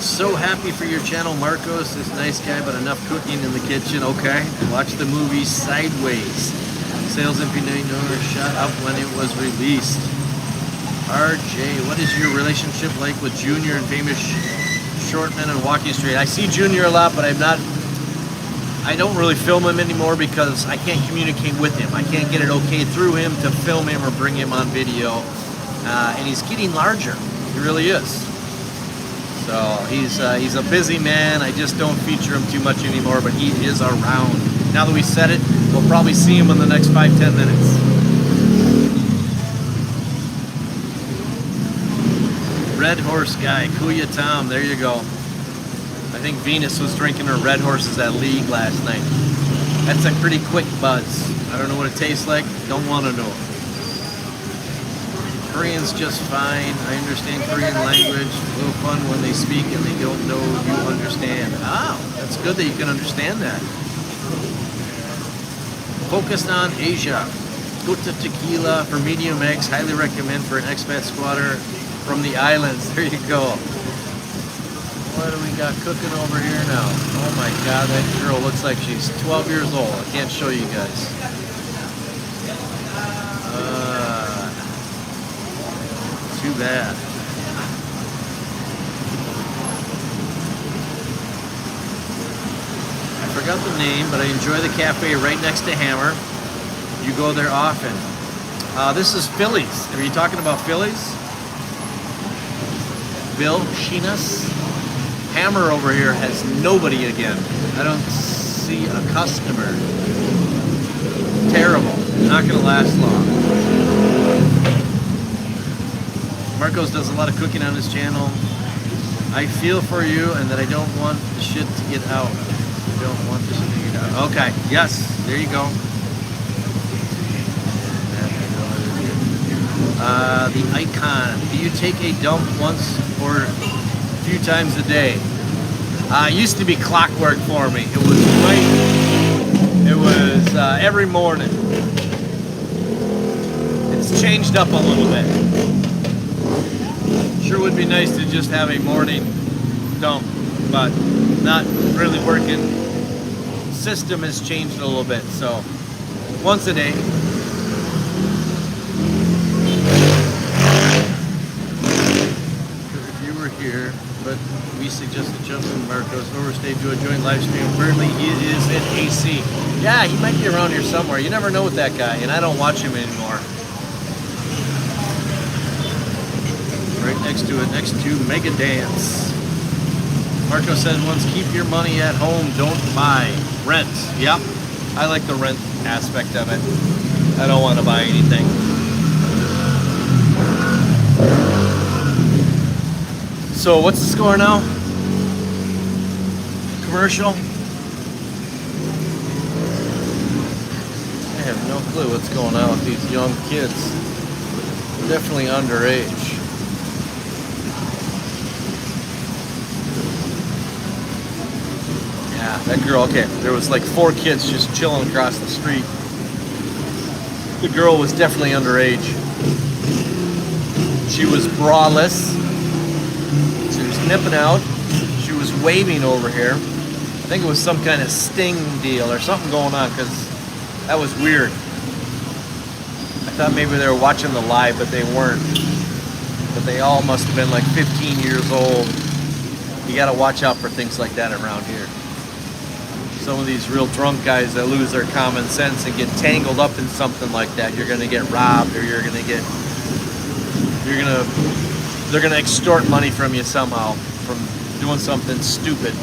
So happy for your channel, Marcos. This nice guy, but enough cooking in the kitchen. Okay. Watch the movie Sideways. Sales MP9 shot up when it was released. RJ, what is your relationship like with Junior and famous Shortman and Walking Street? I see Junior a lot, but I don't really film him anymore because I can't communicate with him. I can't get it okay through him to film him or bring him on video. And he's getting larger. He really is. So he's a busy man. I just don't feature him too much anymore, but he is around. Now that we said it, we'll probably see him in the next 5-10 minutes. Red Horse guy, Kuya Tom, there you go. I think Venus was drinking her Red Horses at League last night. That's a pretty quick buzz. I don't know what it tastes like, don't want to know. Korean's just fine. I understand Korean language. A little fun when they speak and they don't know you understand. Oh, that's good that you can understand that. Focused on Asia. Gota Tequila for medium eggs. Highly recommend for an expat squatter from the islands. There you go. What do we got cooking over here now? Oh my God, that girl looks like she's 12 years old. I can't show you guys. Too bad. I forgot the name, but I enjoy the cafe right next to Hammer. You go there often. This is Phillies. Are you talking about Phillies? Bill Sheenus. Hammer over here has nobody again. I don't see a customer. Terrible. Not going to last long. Marcos does a lot of cooking on his channel. I feel for you and that I don't want the shit to get out. I don't want the shit to get out. Okay. Yes. There you go. The icon. Do you take a dump once or a few times a day? It used to be clockwork for me. It was every morning. It's changed up a little bit. Sure would be nice to just have a morning dump, but not really working. System has changed a little bit, so once a day. If you were here, but we suggested Chubs and Marcos overstayed to a joint live stream. Apparently he is in AC. Yeah, he might be around here somewhere. You never know with that guy, and I don't watch him anymore. Right next to it, next to Mega Dance. Marco said once, keep your money at home, don't buy. Rent. Yep. I like the rent aspect of it. I don't want to buy anything. So what's the score now? Commercial? I have no clue what's going on with these young kids. They're definitely underage. Yeah, that girl, okay, there was like 4 kids just chilling across the street. The girl was definitely underage. She was braless. She was nipping out. She was waving over here. I think it was some kind of sting deal or something going on, because that was weird. I thought maybe they were watching the live, but they weren't. But they all must have been like 15 years old. You gotta watch out for things like that around here. Some of these real drunk guys that lose their common sense and get tangled up in something like that, you're gonna get robbed, or they're gonna extort money from you somehow from doing something stupid.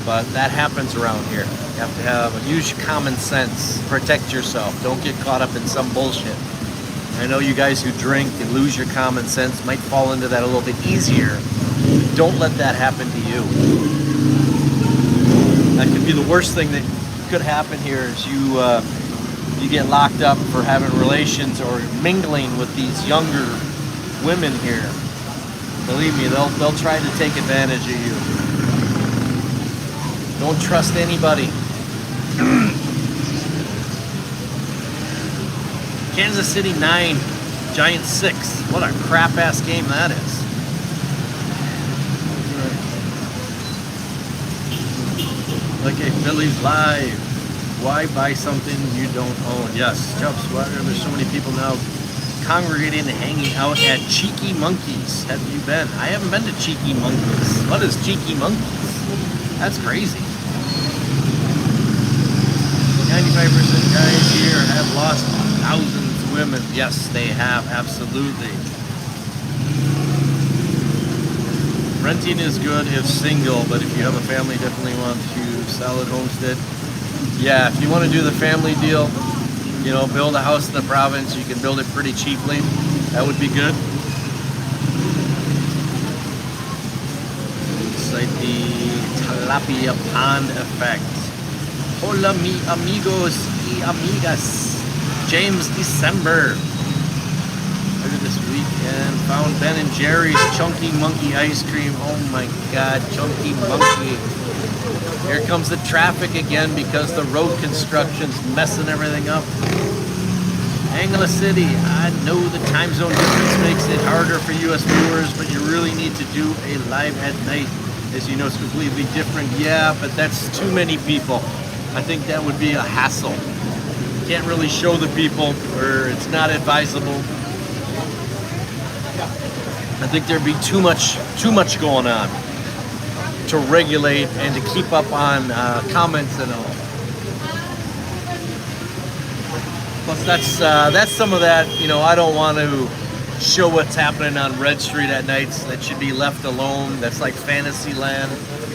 But that happens around here. You have to use your common sense, protect yourself, don't get caught up in some bullshit. I know you guys who drink and lose your common sense might fall into that a little bit easier. Don't let that happen to you. That could be the worst thing that could happen here is you get locked up for having relations or mingling with these younger women here. Believe me, they'll try to take advantage of you. Don't trust anybody. Kansas City 9, Giants 6. What a crap ass game that is. Like a Phillies live. Why buy something you don't own? Yes, Chubs, why are there so many people now congregating and hanging out at Cheeky Monkeys? Have you been? I haven't been to Cheeky Monkeys. What is Cheeky Monkeys? That's crazy. 95% guys here have lost thousands of women. Yes, they have, absolutely. Renting is good if single, but if you have a family, definitely want to solid homestead. Yeah, if you want to do the family deal, you know, build a house in the province, you can build it pretty cheaply. That would be good. It's like the tilapia pond effect. Hola mi amigos y amigas. James December. Later this weekend, found Ben and Jerry's Chunky Monkey ice cream. Oh my God, Chunky Monkey. Here comes the traffic again because the road construction's messing everything up. Angela City, I know the time zone difference makes it harder for US viewers, but you really need to do a live at night. As you know, it's completely different. Yeah, but that's too many people. I think that would be a hassle. Can't really show the people, or it's not advisable. I think there'd be too much going on to regulate and to keep up on comments and all. Plus, that's some of that. You know, I don't want to show what's happening on Red Street at nights. That should be left alone. That's like fantasy land.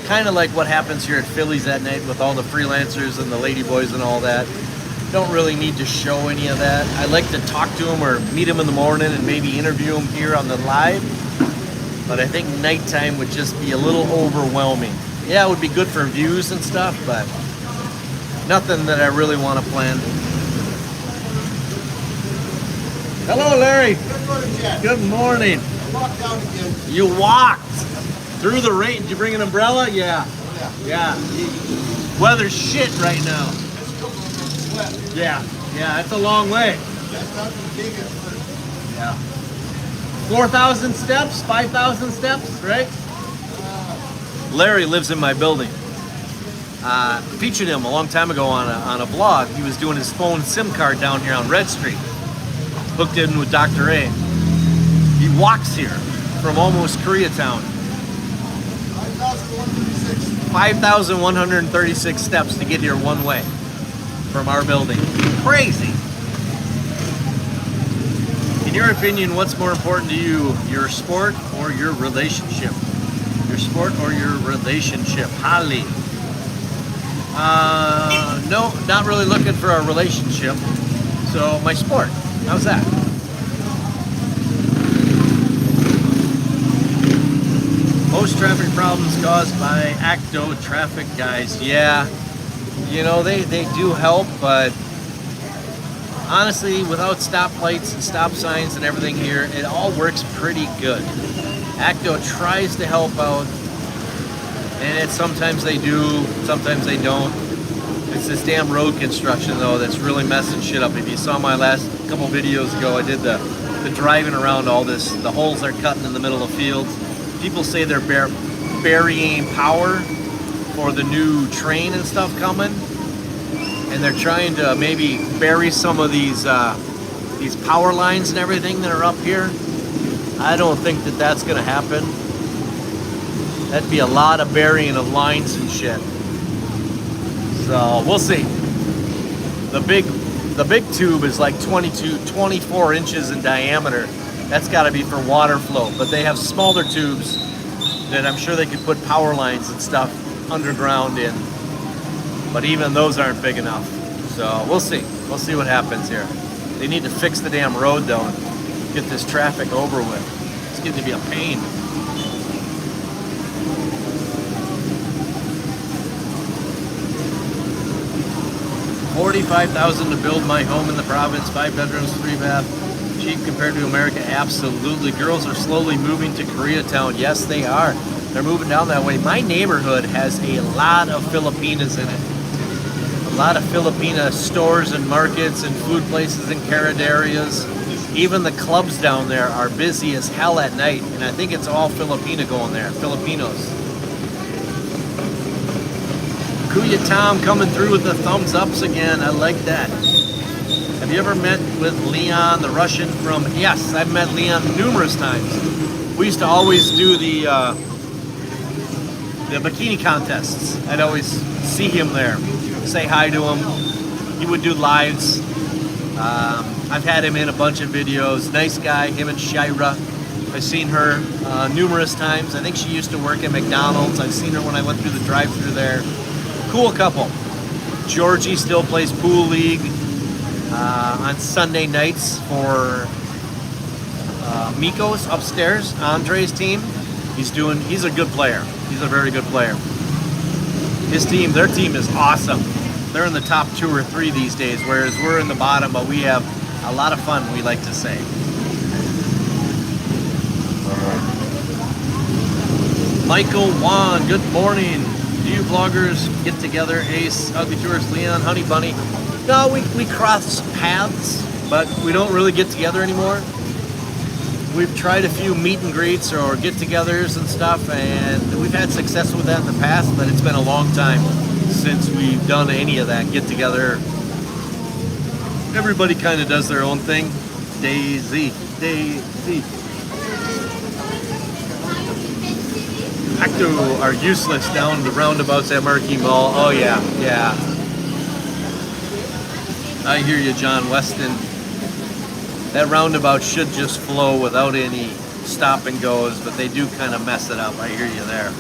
Kind of like what happens here at Phillies at night with all the freelancers and the ladyboys and all that. Don't really need to show any of that. I like to talk to them or meet them in the morning and maybe interview them here on the live. But I think nighttime would just be a little overwhelming. Yeah, it would be good for views and stuff, but nothing that I really want to plan. Hello, Larry. Good morning, Jack. Good morning. I walked down again. You walked to Through the rain. Did you bring an umbrella? Yeah. Yeah. Weather's shit right now. Yeah. Yeah, it's a long way. Yeah. 4,000 steps, 5,000 steps, right? Larry lives in my building. Featured him a long time ago on a blog. He was doing his phone SIM card down here on Red Street. Hooked in with Dr. A. He walks here from almost Koreatown. 5,136 steps to get here one way from our building. Crazy. In your opinion, what's more important to you, your sport or your relationship? Your sport or your relationship? Holly. No, not really looking for a relationship. So my sport. How's that? Most traffic problems caused by ACTO traffic guys. Yeah, you know, they do help, but honestly, without stoplights and stop signs and everything here, it all works pretty good. ACTO tries to help out, and sometimes they do, sometimes they don't. It's this damn road construction, though, that's really messing shit up. If you saw my last couple videos ago, I did the driving around all this. The holes they're cutting in the middle of fields. People say they're burying power for the new train and stuff coming, and they're trying to maybe bury some of these power lines and everything that are up here. I don't think that that's going to happen. That'd be a lot of burying of lines and shit. So we'll see. The big tube is like 24 inches in diameter. That's got to be for water flow. But they have smaller tubes that I'm sure they could put power lines and stuff underground in. But even those aren't big enough. So we'll see. We'll see what happens here. They need to fix the damn road though and get this traffic over with. It's getting to be a pain. $45,000 to build my home in the province, 5 bedrooms, 3 bath. Cheap compared to America, absolutely. Girls are slowly moving to Koreatown. Yes, they are. They're moving down that way. My neighborhood has a lot of Filipinas in it. A lot of Filipina stores and markets and food places and carrot areas. Even the clubs down there are busy as hell at night, and I think it's all Filipina going there. Filipinos. Kuya Tom coming through with the thumbs ups again. I like that. Have you ever met with Leon, the Russian from... Yes, I've met Leon numerous times. We used to always do the bikini contests. I'd always see him there, say hi to him. He would do lives. I've had him in a bunch of videos. Nice guy, him and Shira. I've seen her numerous times. I think she used to work at McDonald's. I've seen her when I went through the drive-thru there. Cool couple. Georgie still plays pool league on Sunday nights for Miko's upstairs, Andre's team. He's a good player. He's a very good player. Their team is awesome. They're in the top 2 or 3 these days, whereas we're in the bottom, but we have a lot of fun, we like to say. Michael Wan, good morning. Do you vloggers get together? Ace, Ugly Tourist, Leon, Honey Bunny? No, we cross paths, but we don't really get together anymore. We've tried a few meet and greets or get-togethers and stuff, and we've had success with that in the past, but it's been a long time since we've done any of that get-together. Everybody kind of does their own thing. Daisy. ACTO are useless down the roundabouts at Marquee Mall. Oh yeah. I hear you, John Weston. That roundabout should just flow without any stop and goes, but they do kind of mess it up. I hear you there.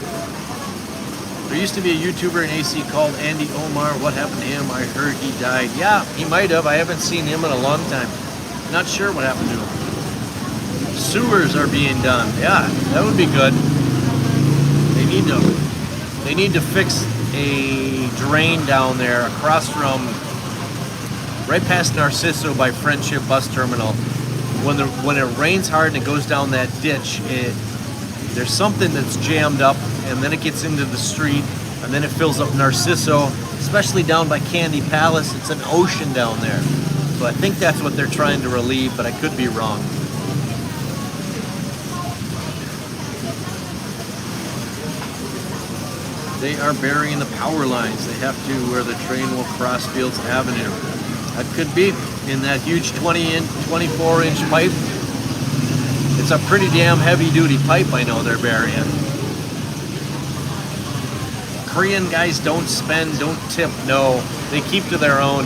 There used to be a YouTuber in AC called Andy Omar. What happened to him? I heard he died. Yeah, he might have. I haven't seen him in a long time. Not sure what happened to him. Sewers are being done. Yeah, that would be good. They need to fix a drain down there across from, right past Narciso by Friendship Bus Terminal. When it rains hard and it goes down that ditch, There's something that's jammed up, and then it gets into the street, and then it fills up Narciso, especially down by Candy Palace. It's an ocean down there. So I think that's what they're trying to relieve, but I could be wrong. They are burying the power lines. They have to where the train will cross Fields Avenue. That could be in that huge 24-inch pipe. It's a pretty damn heavy-duty pipe, I know they're burying. Korean guys don't spend, don't tip, no. They keep to their own.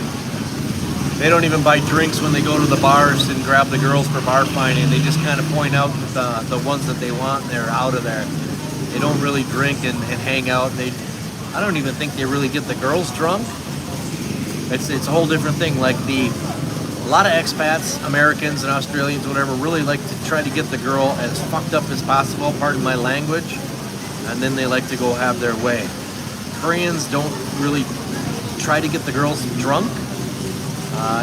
They don't even buy drinks when they go to the bars and grab the girls for bar finding. They just kind of point out the ones that they want and they're out of there. They don't really drink and hang out. I don't even think they really get the girls drunk. It's a whole different thing. Like a lot of expats, Americans and Australians, whatever, really like to try to get the girl as fucked up as possible, pardon my language, and then they like to go have their way. Koreans don't really try to get the girls drunk.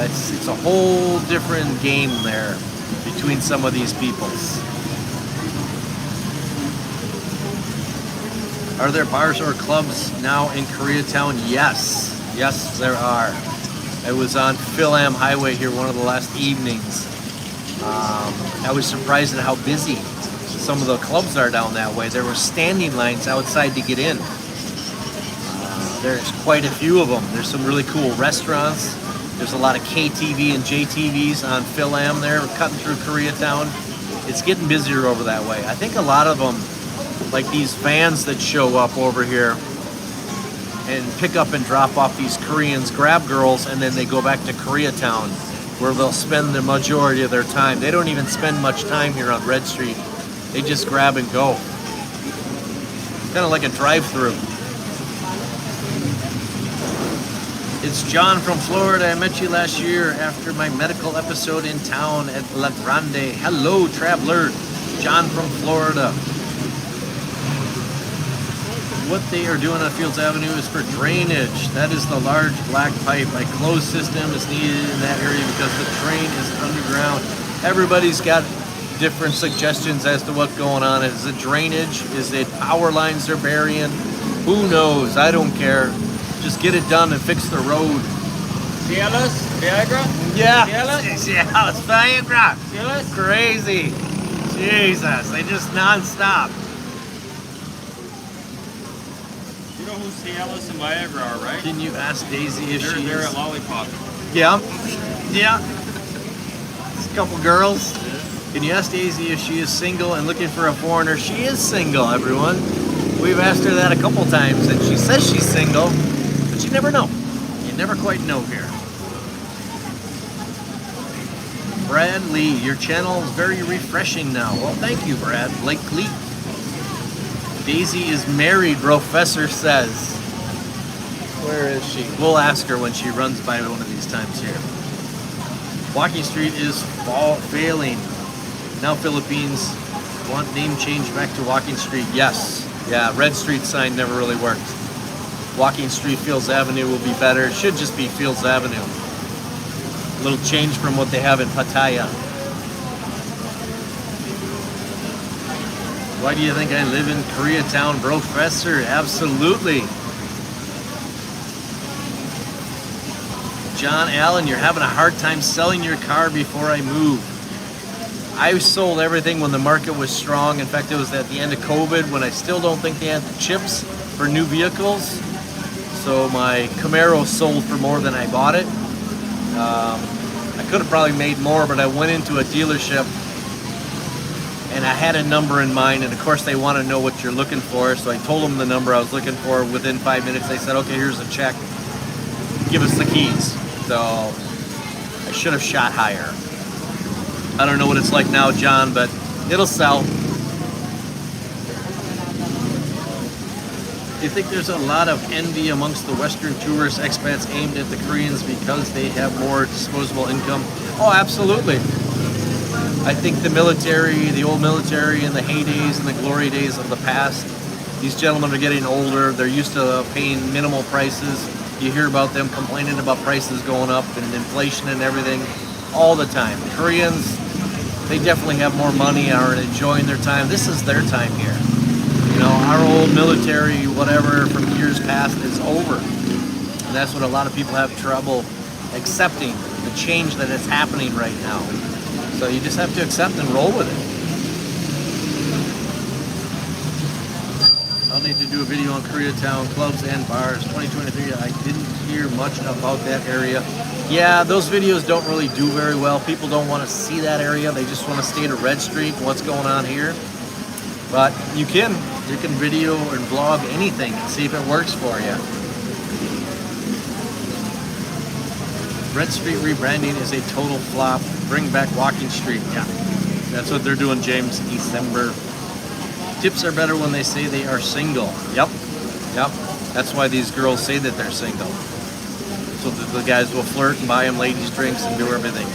It's a whole different game there between some of these peoples. Are there bars or clubs now in Koreatown? Yes. Yes, there are. I was on Phillies Highway here one of the last evenings. I was surprised at how busy some of the clubs are down that way. There were standing lines outside to get in. There's quite a few of them. There's some really cool restaurants. There's a lot of KTV and JTVs on Phillies there, cutting through Koreatown. It's getting busier over that way. I think a lot of them, like these vans that show up over here and pick up and drop off these Koreans, grab girls, and then they go back to Koreatown where they'll spend the majority of their time. They don't even spend much time here on Red Street. They just grab and go. Kind of like a drive-through. It's John from Florida. I met you last year after my medical episode in town at La Grande. Hello, traveler. John from Florida. What they are doing on Fields Avenue is for drainage. That is the large black pipe. A closed system is needed in that area because the train is underground. Everybody's got different suggestions as to what's going on. Is it drainage? Is it power lines they're burying? Who knows? I don't care. Just get it done and fix the road. Cielos? Viagra? Yeah. Cielos? Yeah, it's Viagra. Cielos? Crazy. Jesus, they just non-stop. You know who Cielos and Viagra are, right? Can you ask Daisy if They're she's... at Lollipop. Yeah. Yeah. There's a couple girls. Can you ask Daisy if she is single and looking for a foreigner? She is single, everyone. We've asked her that a couple times, and she says she's single, but you never know. You never quite know here. Brad Lee, your channel is very refreshing now. Well, thank you, Brad. Blake Lee. Daisy is married, Professor says. Where is she? We'll ask her when she runs by one of these times here. Walking Street is failing. Now Philippines want name change back to Walking Street. Yes. Yeah, Red Street sign never really worked. Walking Street, Fields Avenue will be better. It should just be Fields Avenue. A little change from what they have in Pattaya. Why do you think I live in Koreatown, Professor? Absolutely. John Allen, you're having a hard time selling your car before I move. I sold everything when the market was strong. In fact, it was at the end of COVID when I still don't think they had the chips for new vehicles. So my Camaro sold for more than I bought it. I could have probably made more, but I went into a dealership and I had a number in mind, and of course they want to know what you're looking for, so I told them the number I was looking for. Within 5 minutes they said, okay, here's a check, give us the keys. So I should have shot higher. I don't know what it's like now, John, but it'll sell. Do you think there's a lot of envy amongst the Western tourist expats aimed at the Koreans because they have more disposable income? Oh, absolutely. I think the military, the old military and the heydays and the glory days of the past, these gentlemen are getting older. They're used to paying minimal prices. You hear about them complaining about prices going up and inflation and everything all the time. Koreans, they definitely have more money, are enjoying their time. This is their time here. You know, our old military, whatever, from years past is over. And that's what a lot of people have trouble accepting, the change that is happening right now. So you just have to accept and roll with it. I'll need to do a video on Koreatown clubs and bars 2023. I didn't hear much about that area. Yeah, those videos don't really do very well. People don't want to see that area. They just want to stay to Red Street, what's going on here. But you can video and vlog anything and see if it works for you. Red Street rebranding is a total flop. Bring back Walking Street. Yeah, that's what they're doing, James. December. Tips are better when they say they are single. Yep. That's why these girls say that they're single. So the guys will flirt and buy them ladies' drinks and do everything.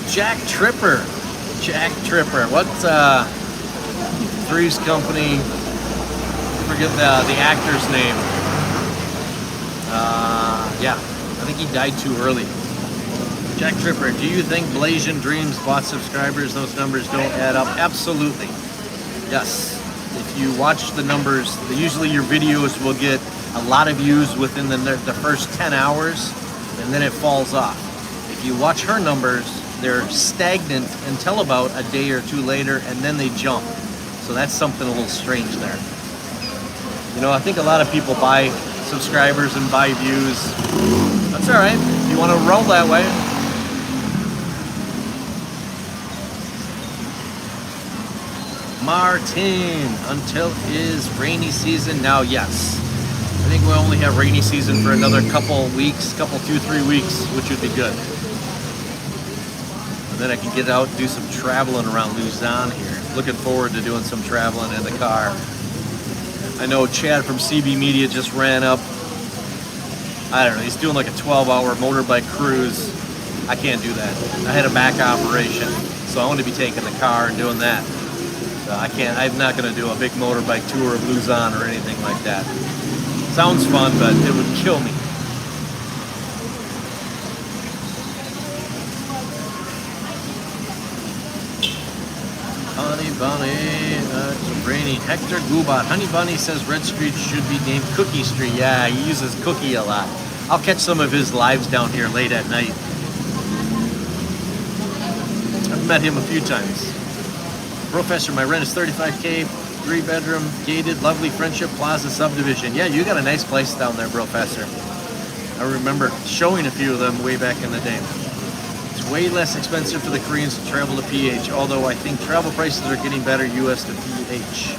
Jack Tripper. What's Three's Company? Forget the actor's name. Yeah, I think he died too early. Jack Tripper, do you think Blasian Dreams bought subscribers? Those numbers don't add up. Absolutely. Yes. If you watch the numbers, usually your videos will get a lot of views within the first 10 hours, and then it falls off. If you watch her numbers, they're stagnant until about a day or two later, and then they jump. So that's something a little strange there. You know, I think a lot of people buy subscribers and buy views. That's all right. If you want to roll that way. Martin, until is rainy season now? Yes. I think we only have rainy season for another couple weeks, 2-3 weeks, which would be good. And then I can get out and do some traveling around Luzon here. Looking forward to doing some traveling in the car. I know Chad from CB Media just ran up. I don't know, he's doing like a 12-hour motorbike cruise. I can't do that. I had a back operation, so I want to be taking the car and doing that. So I'm not going to do a big motorbike tour of Luzon or anything like that. Sounds fun, but it would kill me. Honey Bunny, it's raining. Hector Gubat. Honey Bunny says Red Street should be named Cookie Street. Yeah, he uses cookie a lot. I'll catch some of his lives down here late at night. I've met him a few times. Professor, my rent is $35K, 3-bedroom, gated, lovely Friendship Plaza subdivision. Yeah, you got a nice place down there, Professor. I remember showing a few of them way back in the day. It's way less expensive for the Koreans to travel to PH, although I think travel prices are getting better US to PH.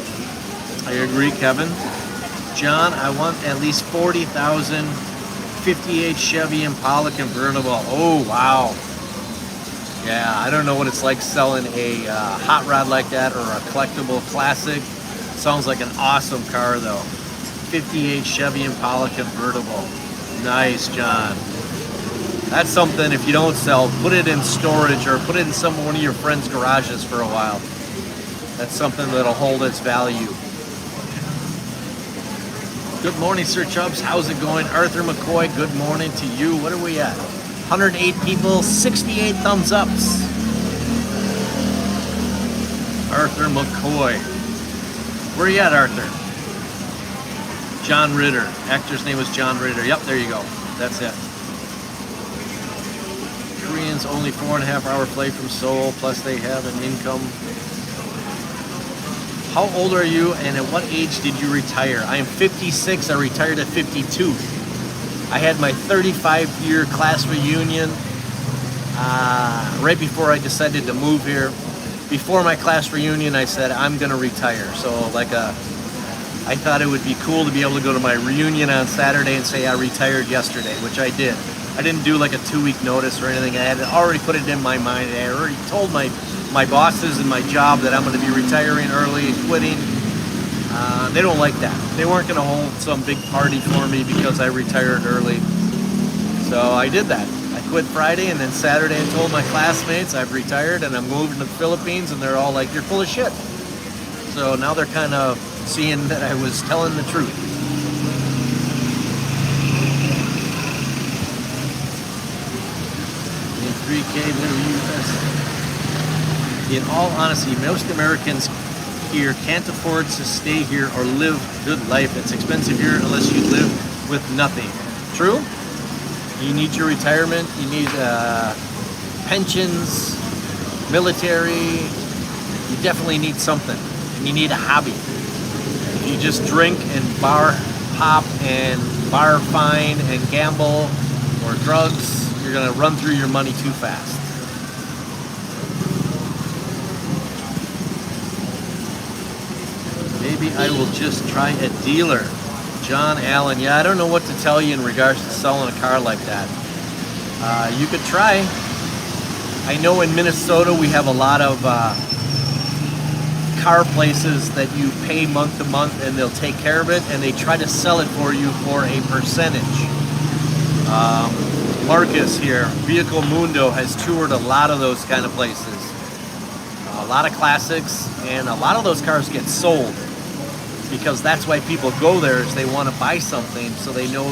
I agree, Kevin. John, I want at least 40,000, 58 Chevy Impala convertible. Oh, wow. Yeah, I don't know what it's like selling a hot rod like that or a collectible classic. Sounds like an awesome car though. 58 Chevy Impala convertible. Nice, John. That's something, if you don't sell, put it in storage or put it in one of your friends' garages for a while. That's something that'll hold its value. Good morning, Sir Chubs. How's it going? Arthur McCoy, good morning to you. What are we at? 108 people, 68 thumbs ups. Arthur McCoy. Where are you at, Arthur? John Ritter. Actor's name was John Ritter. Yep, there you go. That's it. Koreans only 4.5 hour flight from Seoul, plus they have an income. How old are you and at what age did you retire? I am 56. I retired at 52. I had my 35-year class reunion right before I decided to move here. Before my class reunion, I said, I'm going to retire. So I thought it would be cool to be able to go to my reunion on Saturday and say I retired yesterday, which I did. I didn't do like a 2-week notice or anything. I had already put it in my mind. I already told my bosses and my job that I'm going to be retiring early and quitting. They don't like that. They weren't going to hold some big party for me because I retired early. So I did that. I quit Friday, and then Saturday I told my classmates I've retired and I'm moving to the Philippines, and they're all like, you're full of shit. So now they're kind of seeing that I was telling the truth. In all honesty, most Americans here can't afford to stay here or live good life. It's expensive here unless you live with nothing. True? You need your retirement. You need pensions, military. You definitely need something. And you need a hobby. If you just drink and bar hop and bar fine and gamble or drugs, you're gonna run through your money too fast. Maybe I will just try a dealer. John Allen, yeah, I don't know what to tell you in regards to selling a car like that. You could try. I know in Minnesota we have a lot of car places that you pay month to month and they'll take care of it and they try to sell it for you for a percentage. Marcus here, Vehicle Mundo, has toured a lot of those kind of places. A lot of classics, and a lot of those cars get sold because that's why people go there, is they want to buy something so they know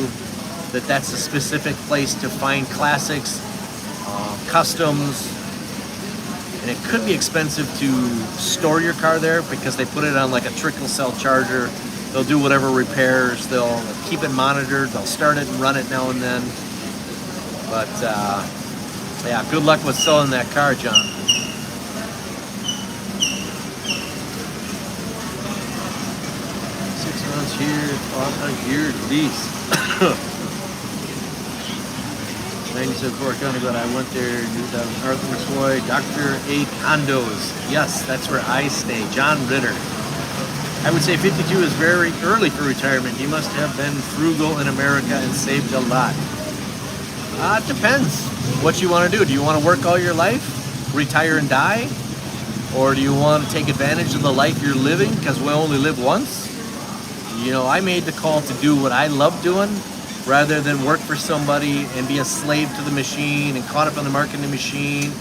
that that's a specific place to find classics, customs. And it could be expensive to store your car there because they put it on like a trickle cell charger. They'll do whatever repairs, they'll keep it monitored, they'll start it and run it now and then. But yeah, good luck with selling that car, John. 6 months here on a year lease. 97 Fort County, but I went there, knew that was Arthur McCoy, Dr. A. Condos. Yes, that's where I stay. John Ritter. I would say 52 is very early for retirement. You must have been frugal in America and saved a lot. It depends what you want to do. Do you want to work all your life, retire and die? Or do you want to take advantage of the life you're living because we only live once? You know, I made the call to do what I love doing rather than work for somebody and be a slave to the machine and caught up in the marketing machine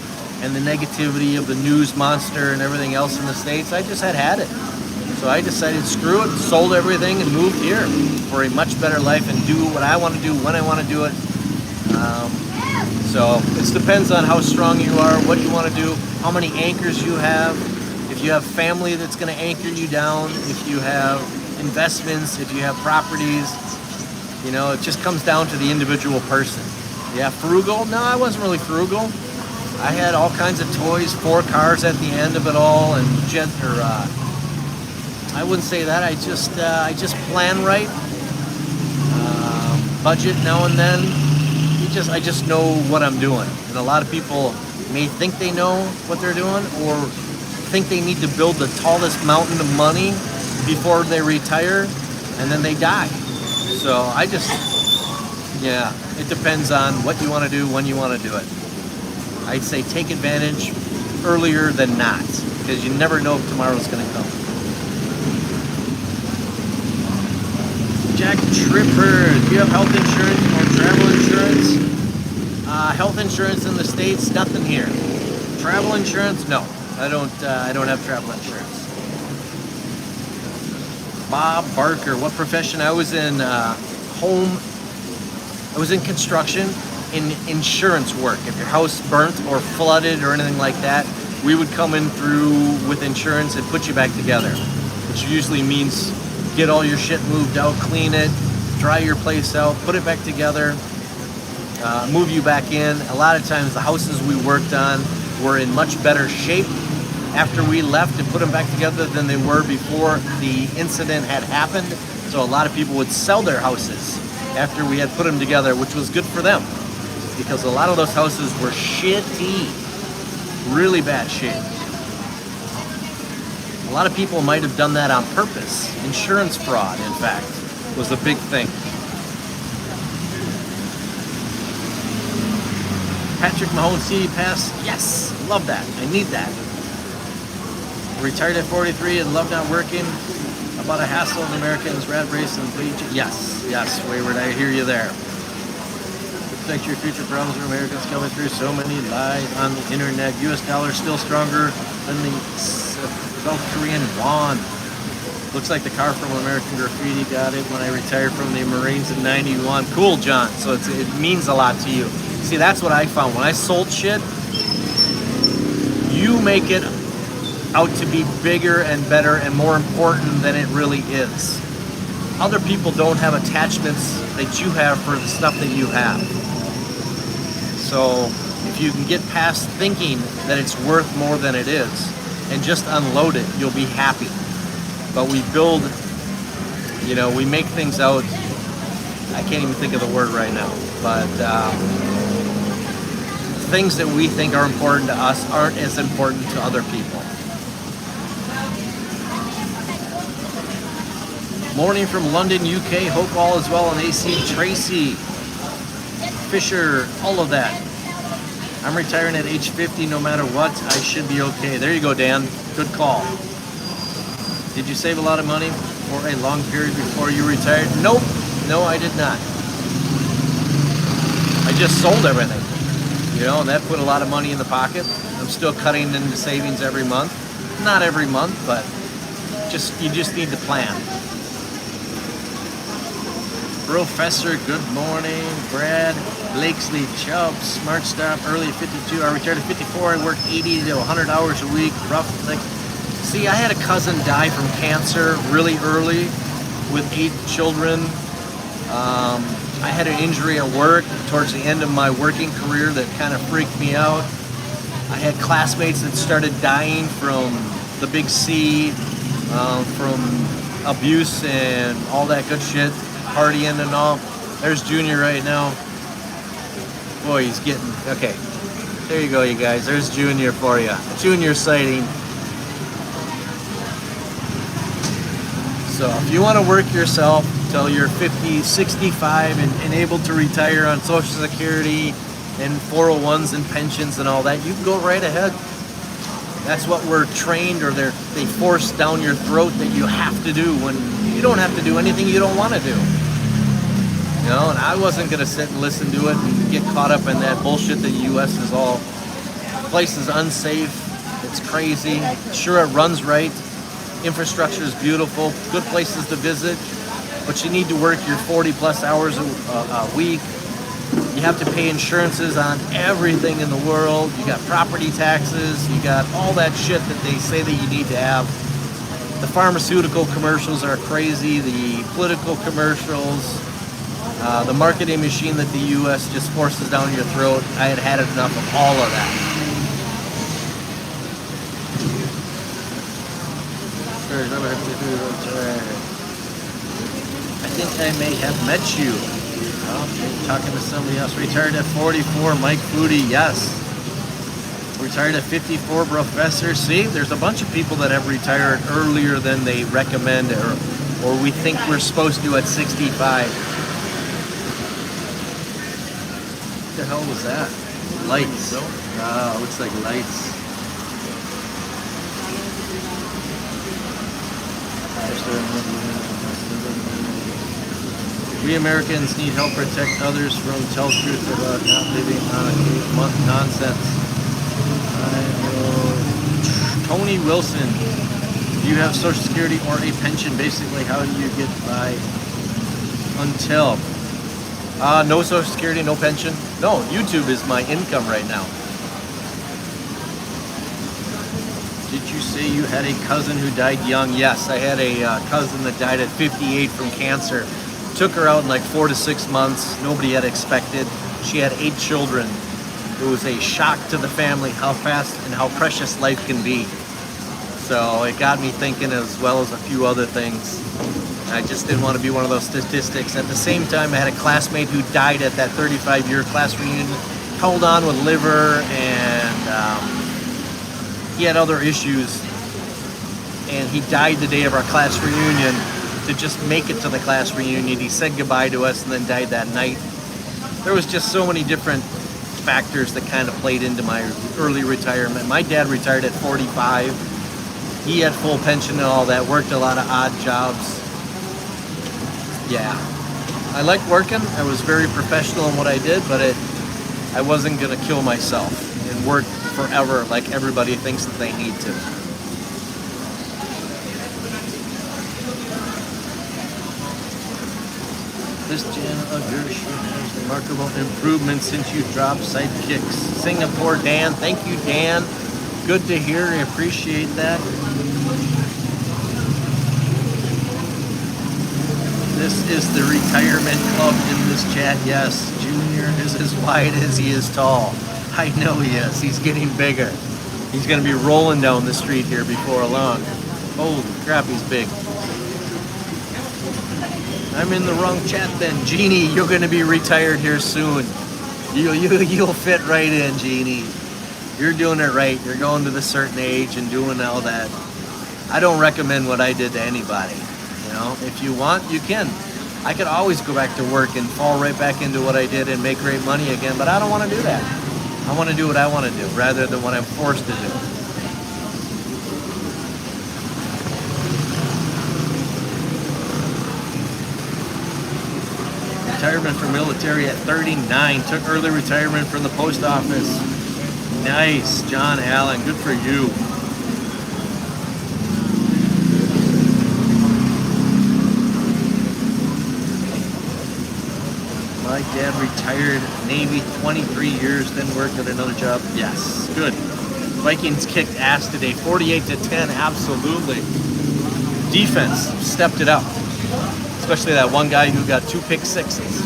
and the negativity of the news monster and everything else in the States. I just had it. So I decided, screw it, sold everything and moved here for a much better life and do what I want to do when I want to do it. So it depends on how strong you are, what you want to do, how many anchors you have, if you have family that's going to anchor you down, if you have investments, if you have properties. You know, it just comes down to the individual person. Yeah, frugal? No, I wasn't really frugal. I had all kinds of toys, 4 cars at the end of it all, and I wouldn't say that. I just plan right, budget now and then. I just know what I'm doing. And a lot of people may think they know what they're doing, or think they need to build the tallest mountain of money before they retire, and then they die. So yeah, it depends on what you want to do, when you want to do it. I'd say take advantage earlier than not, because you never know if tomorrow's going to come. Jack Tripper, do you have health insurance or travel insurance? Health insurance in the States, nothing here. Travel insurance, no. I don't have travel insurance. Bob Barker, what profession? I was in construction, in insurance work. If your house burnt or flooded or anything like that, we would come in through with insurance and put you back together, which usually means get all your shit moved out, clean it, dry your place out, put it back together, move you back in. A lot of times the houses we worked on were in much better shape after we left and put them back together than they were before the incident had happened. So a lot of people would sell their houses after we had put them together, which was good for them because a lot of those houses were shitty, really bad shape. A lot of people might have done that on purpose. Insurance fraud, in fact, was a big thing. Patrick Mahone City Pass, yes, love that. I need that. Retired at 43 and love not working. About a hassle of Americans, rat race and bleach. Yes, Wayward, I hear you there. Protect your future problems from Americans coming through so many lies on the internet. US dollar still stronger than the South Korean won. Looks like the car from American Graffiti got it when I retired from the Marines in 91. Cool, John. So it means a lot to you. See, that's what I found. When I sold shit, make it out to be bigger and better and more important than it really is. Other people don't have attachments that you have for the stuff that you have. So if you can get past thinking that it's worth more than it is and just unload it, you'll be happy. But we build, we make things out, I can't even think of the word right now, but things that we think are important to us aren't as important to other people. Morning from London, UK. Hope all is well. And AC Tracy, Fisher, all of that. I'm retiring at age 50 no matter what. I should be okay. There you go, Dan. Good call. Did you save a lot of money for a long period before you retired? Nope. No, I did not. I just sold everything. And that put a lot of money in the pocket. I'm still cutting into savings every month. Not every month, but you just need to plan. Professor, good morning. Brad, Blakesley, Chubs, Smart Stop, early at 52. I retired at 54. I work 80 to 100 hours a week. Rough. See, I had a cousin die from cancer really early with 8 children. I had an injury at work towards the end of my working career that kind of freaked me out. I had classmates that started dying from the big C, from abuse and all that good shit, partying and all. There's Junior right now. Boy, he's getting, okay. There you go, you guys. There's Junior for you. Junior sighting. So if you want to work yourself till you're 50, 65 and able to retire on Social Security and 401s and pensions and all that, you can go right ahead. That's what we're trained, or they force down your throat that you have to do when you don't have to do anything you don't want to do. And I wasn't going to sit and listen to it and get caught up in that bullshit that the U.S. is all, the place is unsafe, it's crazy, sure it runs right. Infrastructure is beautiful, good places to visit, but you need to work your 40 plus hours a week. You have to pay insurances on everything in the world. You got property taxes, you got all that shit that they say that you need to have. The pharmaceutical commercials are crazy, the political commercials, the marketing machine that the U.S. just forces down your throat. I had had enough of all of that. I think I may have met you. Oh, talking to somebody else. Retired at 44, Mike Foodie, yes. Retired at 54, Professor. See, there's a bunch of people that have retired earlier than they recommend or we think we're supposed to at 65. What the hell was that? Lights. Ah, looks like lights. We Americans need help protect others from tell truth about not living on a month nonsense. Tony Wilson, do you have Social Security or a pension? Basically, how do you get by until? No Social Security, no pension. No, YouTube is my income right now. Did you say you had a cousin who died young? Yes, I had a cousin that died at 58 from cancer. Took her out in like 4 to 6 months. Nobody had expected. She had 8 children. It was a shock to the family how fast and how precious life can be. So it got me thinking, as well as a few other things. I just didn't want to be one of those statistics. At the same time, I had a classmate who died at that 35-year class reunion, held on with liver, and he had other issues. And he died the day of our class reunion to just make it to the class reunion. He said goodbye to us and then died that night. There was just so many different factors that kind of played into my early retirement. My dad retired at 45. He had full pension and all that, worked a lot of odd jobs. Yeah, I liked working. I was very professional in what I did, but I wasn't gonna kill myself and work forever like everybody thinks that they need to. Christian Gershon has remarkable improvement since you dropped sidekicks. Singapore, Dan. Thank you, Dan. Good to hear. I appreciate that. This is the retirement club in this chat. Yes, Junior is as wide as he is tall. I know he is. He's getting bigger. He's going to be rolling down the street here before long. Holy crap, he's big. I'm in the wrong chat then. Jeannie, you're going to be retired here soon. You'll fit right in, Jeannie. You're doing it right. You're going to the certain age and doing all that. I don't recommend what I did to anybody. You know, if you want, you can. I could always go back to work and fall right back into what I did and make great money again, but I don't want to do that. I want to do what I want to do rather than what I'm forced to do. Retirement from military at 39. Took early retirement from the post office. Nice, John Allen. Good for you. My dad retired Navy 23 years, then worked at another job. Yes, good. Vikings kicked ass today, 48-10. Absolutely. Defense stepped it up. Especially that one guy who got 2 pick sixes.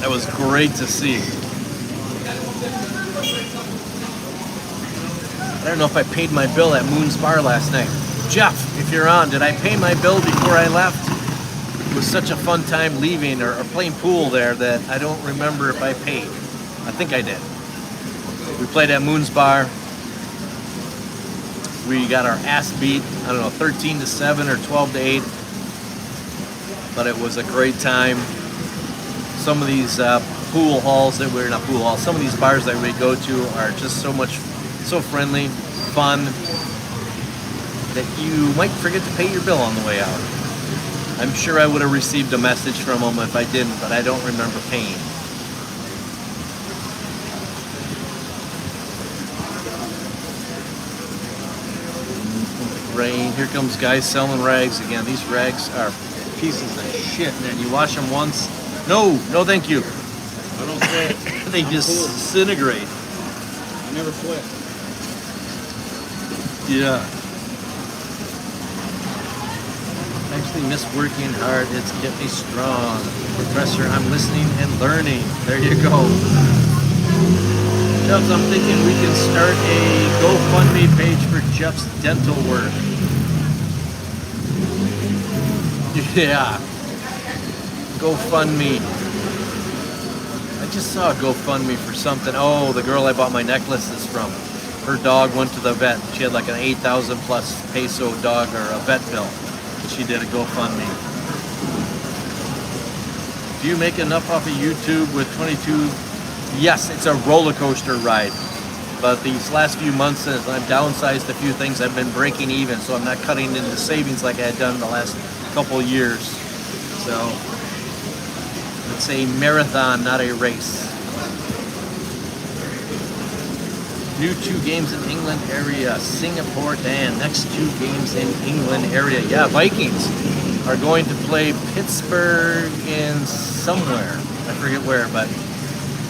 That was great to see. I don't know if I paid my bill at Moon's Bar last night. Jeff, if you're on, did I pay my bill before I left? It was such a fun time leaving or playing pool there that I don't remember if I paid. I think I did. We played at Moon's Bar. We got our ass beat, I don't know, 13-7 or 12-8. But it was a great time. Some of these pool halls that we're not pool halls, some of these bars that we go to are just so friendly, fun, that you might forget to pay your bill on the way out. I'm sure I would have received a message from them if I didn't, but I don't remember paying. Rain. Here comes guys selling rags again. These rags are pieces of shit, man. You wash them once. No, thank you. I don't sweat. They disintegrate. I never sweat. Yeah. Actually miss working hard. It's kept me strong. Professor, I'm listening and learning. There you go. Jeffs, I'm thinking we can start a GoFundMe page for Jeff's dental work. Yeah. GoFundMe. I just saw a GoFundMe for something. Oh, the girl I bought my necklaces from. Her dog went to the vet. She had like an 8,000 plus peso dog or a vet bill. She did a GoFundMe. Do you make enough off of YouTube with 22? Yes, it's a roller coaster ride. But these last few months, as I've downsized a few things, I've been breaking even, so I'm not cutting into savings like I had done the last couple years. So it's a marathon, not a race. New 2 games in England area. Singapore, Dan. Next 2 games in England area. Yeah, Vikings are going to play Pittsburgh in somewhere. I forget where, but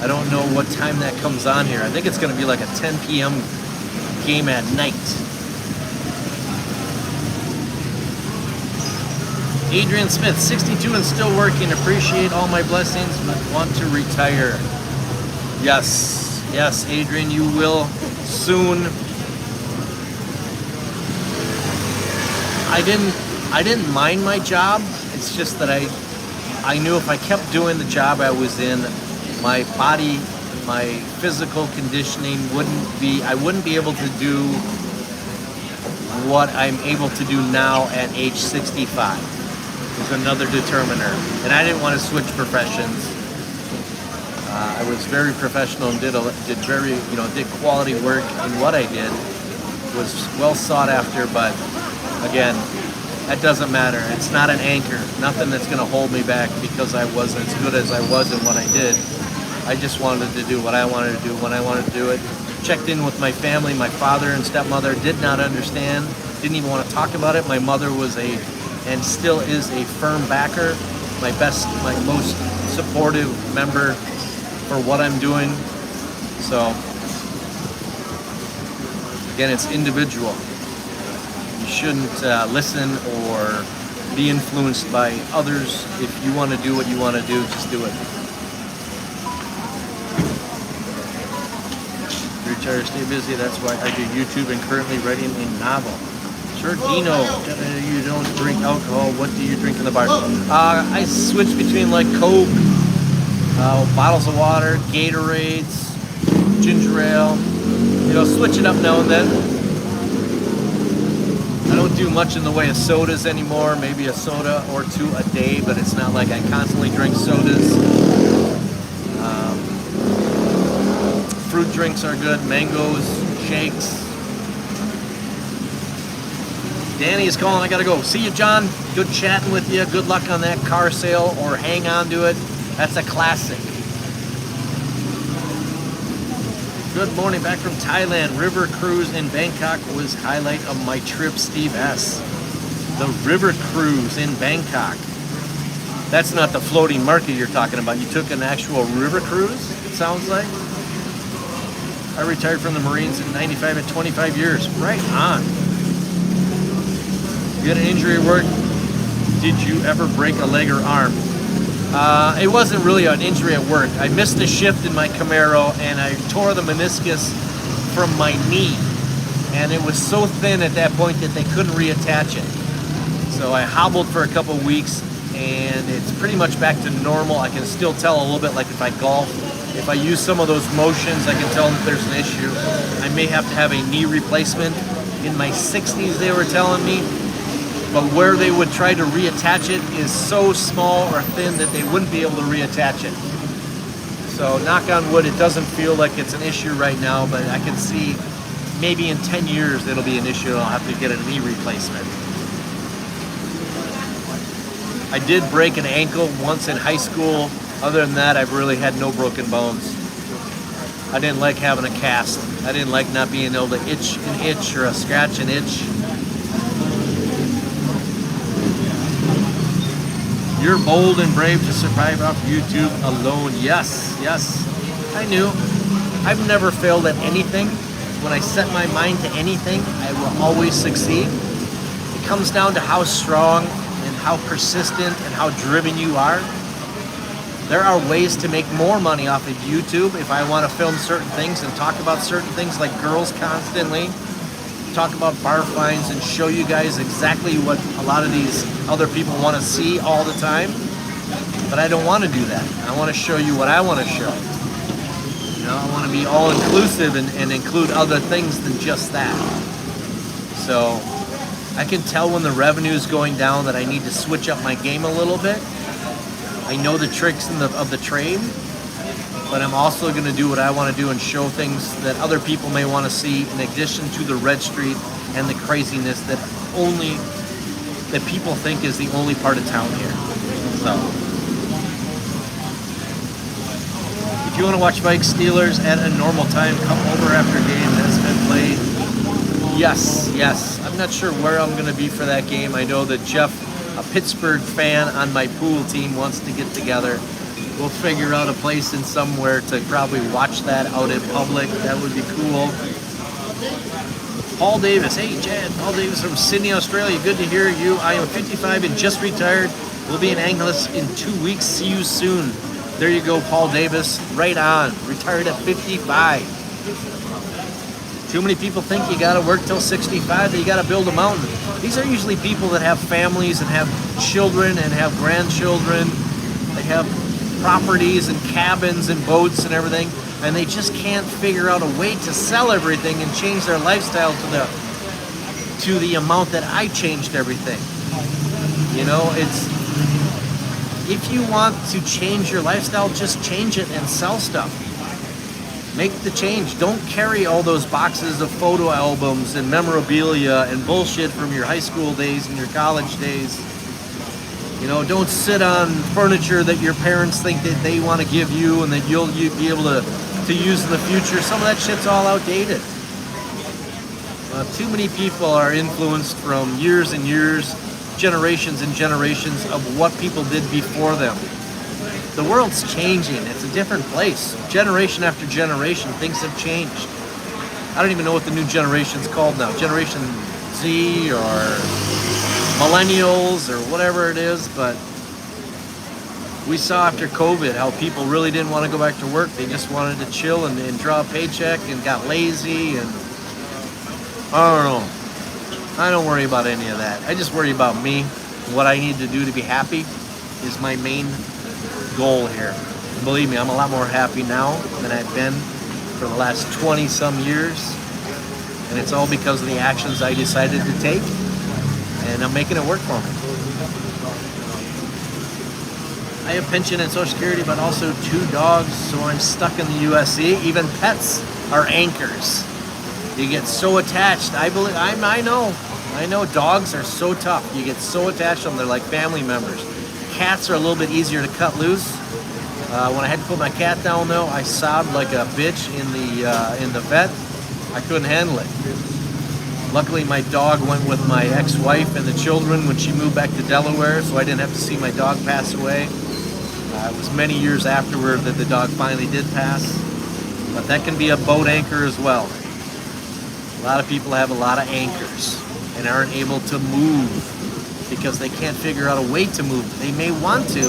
I don't know what time that comes on here. I think it's going to be like a 10 p.m. game at night. Adrian Smith, 62 and still working. Appreciate all my blessings, but want to retire. Yes, Adrian, you will soon. I didn't mind my job. It's just that I knew if I kept doing the job I was in, my body, my physical conditioning I wouldn't be able to do what I'm able to do now at age 65. Is another determiner. And I didn't want to switch professions. I was very professional and did quality work in what I did. Was well sought after, but again, that doesn't matter. It's not an anchor. Nothing that's going to hold me back because I wasn't as good as I was in what I did. I just wanted to do what I wanted to do when I wanted to do it. Checked in with my family. My father and stepmother did not understand. Didn't even want to talk about it. My mother was and still is a firm backer. My most supportive member for what I'm doing. So, again, it's individual. You shouldn't listen or be influenced by others. If you want to do what you want to do, just do it. Retire, stay busy. That's why I do YouTube and currently writing a novel. Sir Dino, you don't drink alcohol. What do you drink in the bar? I switch between like Coke, bottles of water, Gatorades, ginger ale. You know, switch it up now and then. I don't do much in the way of sodas anymore. Maybe a soda or two a day, but it's not like I constantly drink sodas. Fruit drinks are good. Mangoes, shakes. Danny is calling. I gotta go. See you, John. Good chatting with you. Good luck on that car sale, or hang on to it. That's a classic. Good morning, back from Thailand. River cruise in Bangkok was highlight of my trip, Steve S. The river cruise in Bangkok. That's not the floating market you're talking about. You took an actual river cruise, it sounds like. I retired from the Marines in 95 at 25 years. Right on. You had an injury at work. Did you ever break a leg or arm? It wasn't really an injury at work. I missed a shift in my Camaro and I tore the meniscus from my knee. And it was so thin at that point that they couldn't reattach it. So I hobbled for a couple weeks and it's pretty much back to normal. I can still tell a little bit, like if I golf, if I use some of those motions, I can tell that there's an issue. I may have to have a knee replacement. In my 60s, they were telling me. But where they would try to reattach it is so small or thin that they wouldn't be able to reattach it. So knock on wood, it doesn't feel like it's an issue right now, but I can see maybe in 10 years it'll be an issue and I'll have to get a knee replacement. I did break an ankle once in high school. Other than that, I've really had no broken bones. I didn't like having a cast. I didn't like not being able to itch an itch or a scratch an itch. You're bold and brave to survive off YouTube alone. Yes, yes. I knew. I've never failed at anything. When I set my mind to anything, I will always succeed. It comes down to how strong and how persistent and how driven you are. There are ways to make more money off of YouTube if I want to film certain things and talk about certain things like girls constantly. Talk about bar fines and show you guys exactly what a lot of these other people want to see all the time. But I don't want to do that. I want to show you what I want to show. You know, I want to be all inclusive and include other things than just that. So I can tell when the revenue is going down that I need to switch up my game a little bit. I know the tricks of the trade, but I'm also going to do what I want to do and show things that other people may want to see in addition to the red street and the craziness that people think is the only part of town here. So, if you want to watch Vikes Steelers at a normal time, come over after game has been played. Yes, yes. I'm not sure where I'm going to be for that game. I know that Jeff, a Pittsburgh fan on my pool team, wants to get together. We'll figure out a place in somewhere to probably watch that out in public. That would be cool. Paul Davis. Hey, Chad. Paul Davis from Sydney, Australia. Good to hear you. I am 55 and just retired. We'll be in Angeles in 2 weeks. See you soon. There you go, Paul Davis. Right on. Retired at 55. Too many people think you got to work till 65, that you got to build a mountain. These are usually people that have families and have children and have grandchildren. They have properties and cabins and boats and everything, and they just can't figure out a way to sell everything and change their lifestyle to the amount that I changed everything. You know, it's, if you want to change your lifestyle, just change it and sell stuff. Make the change. Don't carry all those boxes of photo albums and memorabilia and bullshit from your high school days and your college days. You know, don't sit on furniture that your parents think that they want to give you and that you'll be able to use in the future. Some of that shit's all outdated. Too many people are influenced from years and years, generations and generations of what people did before them. The world's changing. It's a different place. Generation after generation, things have changed. I don't even know what the new generation's called now. Generation Z or millennials or whatever it is, but we saw after COVID how people really didn't want to go back to work. They just wanted to chill and draw a paycheck and got lazy, and I don't know. I don't worry about any of that. I just worry about me. What I need to do to be happy is my main goal here. And believe me, I'm a lot more happy now than I've been for the last 20 some years. And it's all because of the actions I decided to take. And I'm making it work for me. I have pension and Social Security, but also 2 dogs, so I'm stuck in the USC. Even pets are anchors. You get so attached. I know dogs are so tough. You get so attached to them, they're like family members. Cats are a little bit easier to cut loose. When I had to put my cat down though, I sobbed like a bitch in the vet. I couldn't handle it. Luckily my dog went with my ex-wife and the children when she moved back to Delaware, so I didn't have to see my dog pass away. It was many years afterward that the dog finally did pass. But that can be a boat anchor as well. A lot of people have a lot of anchors and aren't able to move because they can't figure out a way to move. They may want to.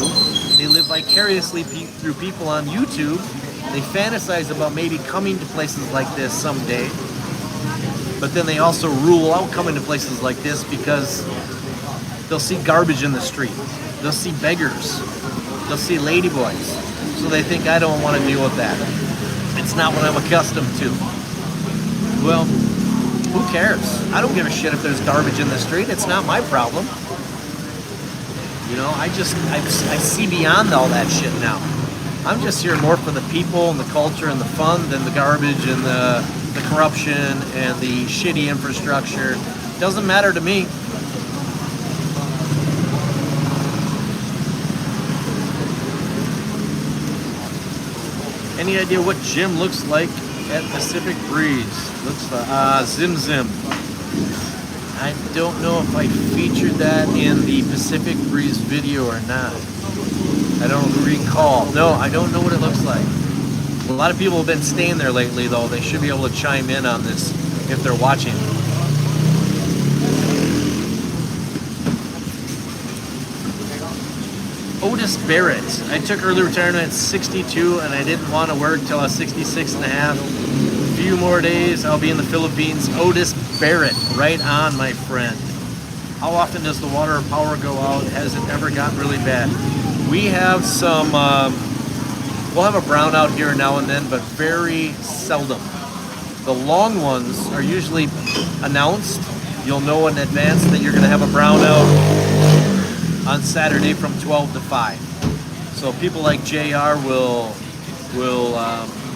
They live vicariously through people on YouTube. They fantasize about maybe coming to places like this someday. But then they also rule out coming to places like this because they'll see garbage in the street. They'll see beggars. They'll see ladyboys. So they think, I don't want to deal with that. It's not what I'm accustomed to. Well, who cares? I don't give a shit if there's garbage in the street. It's not my problem. You know, I see beyond all that shit now. I'm just here more for the people and the culture and the fun than the garbage and the corruption and the shitty infrastructure. Doesn't matter to me. Any idea what gym looks like at Pacific Breeze? Looks like Zim Zim. I don't know if I featured that in the Pacific Breeze video or not. I don't recall. No, I don't know what it looks like. A lot of people have been staying there lately, though. They should be able to chime in on this if they're watching. Otis Barrett. I took early retirement at 62 and I didn't want to work till I was 66 and a half. A few more days, I'll be in the Philippines. Otis Barrett, right on, my friend. How often does the water or power go out? Has it ever gotten really bad? We have some, we'll have a brownout here now and then, but very seldom. The long ones are usually announced. You'll know in advance that you're going to have a brownout on Saturday from 12 to 5. So people like JR will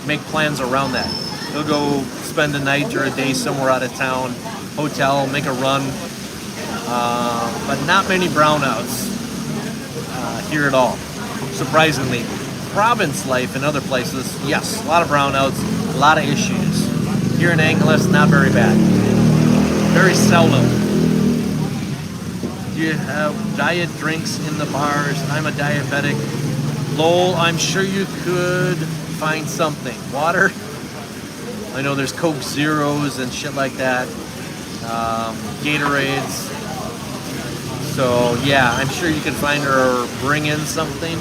make plans around that. He'll go spend a night or a day somewhere out of town, hotel, make a run, but not many brownouts here at all. Surprisingly, province life in other places, yes, a lot of brownouts, a lot of issues. Here in Angeles, not very bad. Very seldom. Do you have diet drinks in the bars? I'm a diabetic. Lol, I'm sure you could find something. Water? I know there's Coke Zeros and shit like that. Gatorades. So yeah, I'm sure you can find or bring in something.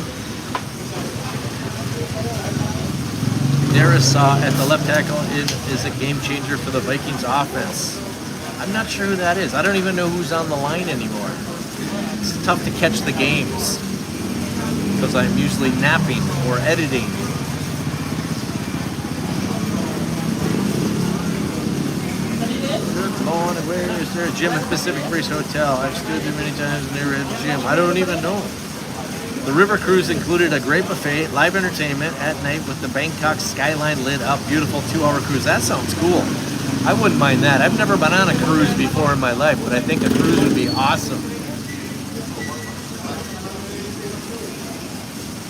Darisaw at the left tackle is a game changer for the Vikings offense. I'm not sure who that is. I don't even know who's on the line anymore. It's tough to catch the games because I'm usually napping or editing. Good Lord, where is there a gym at Pacific Breeze Hotel? I've stood there many times and never had a gym. I don't even know. The river cruise included a great buffet, live entertainment at night with the Bangkok skyline lit up. Beautiful 2-hour cruise. That sounds cool. I wouldn't mind that. I've never been on a cruise before in my life, but I think a cruise would be awesome.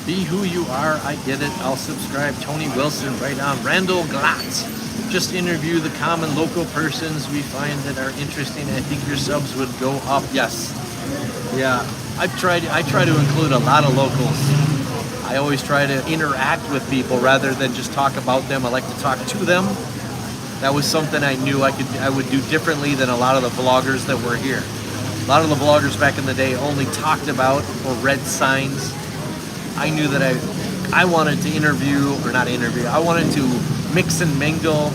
Be who you are. I get it. I'll subscribe. Tony Wilson, right on. Randall Glatt. Just interview the common local persons we find that are interesting. I think your subs would go up. Yes. Yeah. I try to include a lot of locals. I always try to interact with people rather than just talk about them. I like to talk to them. That was something I knew I would do differently than a lot of the vloggers that were here. A lot of the vloggers back in the day only talked about or read signs. I knew that I wanted to interview, or not interview, I wanted to mix and mingle,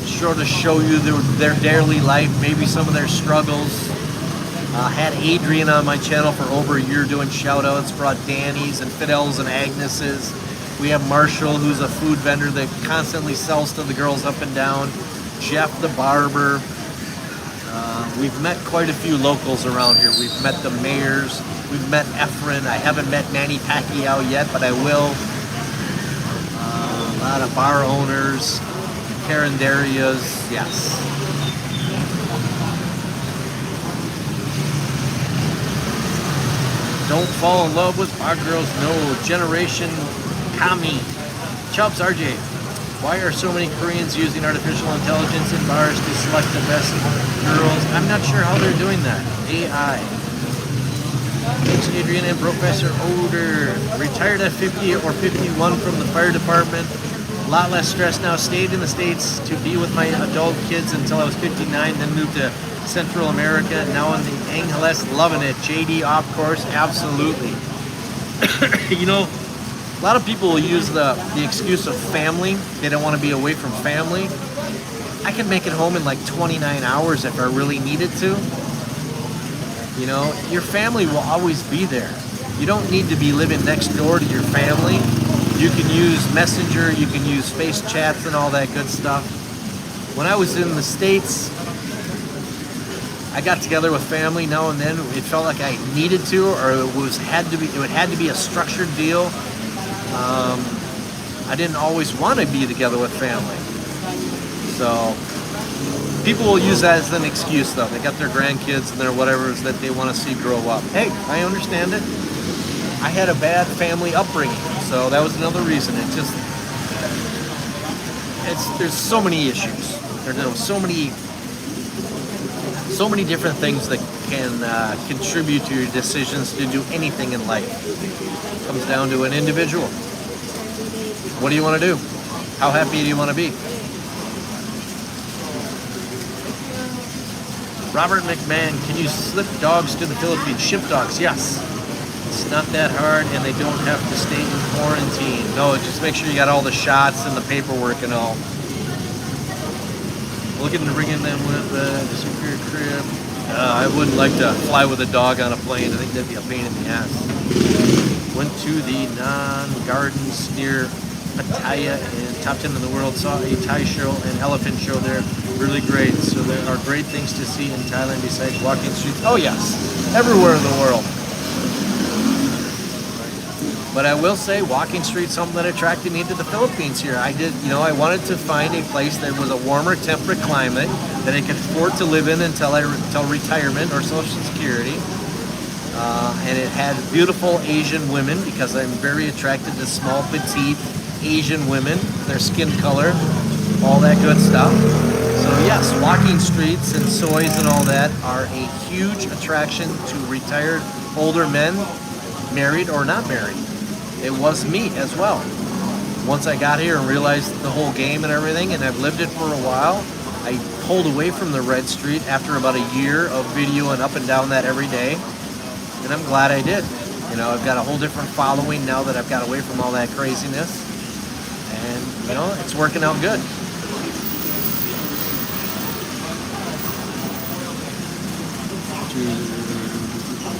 sort of show you their daily life, maybe some of their struggles. Had Adrian on my channel for over a year doing shout outs, brought Danny's and Fidel's and Agnes's. We have Marshall, who's a food vendor that constantly sells to the girls up and down. Jeff the barber. We've met quite a few locals around here. We've met the mayors. We've met Efren. I haven't met Manny Pacquiao yet, but I will. A lot of bar owners, carinderias, yes. Don't fall in love with bar girls, no. Generation Kami. Chubs, RJ. Why are so many Koreans using artificial intelligence in bars to select the best girls? I'm not sure how they're doing that. AI. Thanks, Adrian and Professor Oder. Retired at 50 or 51 from the fire department. A lot less stress now. Stayed in the States to be with my adult kids until I was 59, then moved to Central America. Now in the Angeles, loving it. JD, of course, absolutely. You know, a lot of people will use the excuse of family. They don't want to be away from family. I can make it home in like 29 hours if I really needed to. You know, your family will always be there. You don't need to be living next door to your family. You can use Messenger, you can use face chats and all that good stuff. When I was in the States, I got together with family now and then. It felt like I needed to, or it had to be a structured deal. I didn't always want to be together with family. So people will use that as an excuse though. They got their grandkids and their whatever's that they want to see grow up. Hey, I understand it. I had a bad family upbringing, so that was another reason. There's so many issues. There's so many different things that can contribute to your decisions to do anything in life. It comes down to an individual. What do you want to do? How happy do you want to be? Robert McMahon, can you slip dogs to the Philippines? Ship dogs, yes. It's not that hard, and they don't have to stay in quarantine. No, just make sure you got all the shots and the paperwork and all. Looking to bring in them with the secure crib. I wouldn't like to fly with a dog on a plane. I think that'd be a pain in the ass. Went to the non-gardens near Pattaya and top 10 in the world. Saw a Thai show and elephant show there. Really great. So there are great things to see in Thailand besides walking streets. Oh yes, everywhere in the world. But I will say, walking streets, something that attracted me to the Philippines here. I wanted to find a place that was a warmer, temperate climate that I could afford to live in until retirement or Social Security. And it had beautiful Asian women because I'm very attracted to small, petite Asian women, their skin color, all that good stuff. So yes, walking streets and soys and all that are a huge attraction to retired older men, married or not married. It was me as well. Once I got here and realized the whole game and everything, and I've lived it for a while, I pulled away from the Red Street after about a year of videoing up and down that every day, and I'm glad I did. You know, I've got a whole different following now that I've got away from all that craziness, and you know, it's working out good.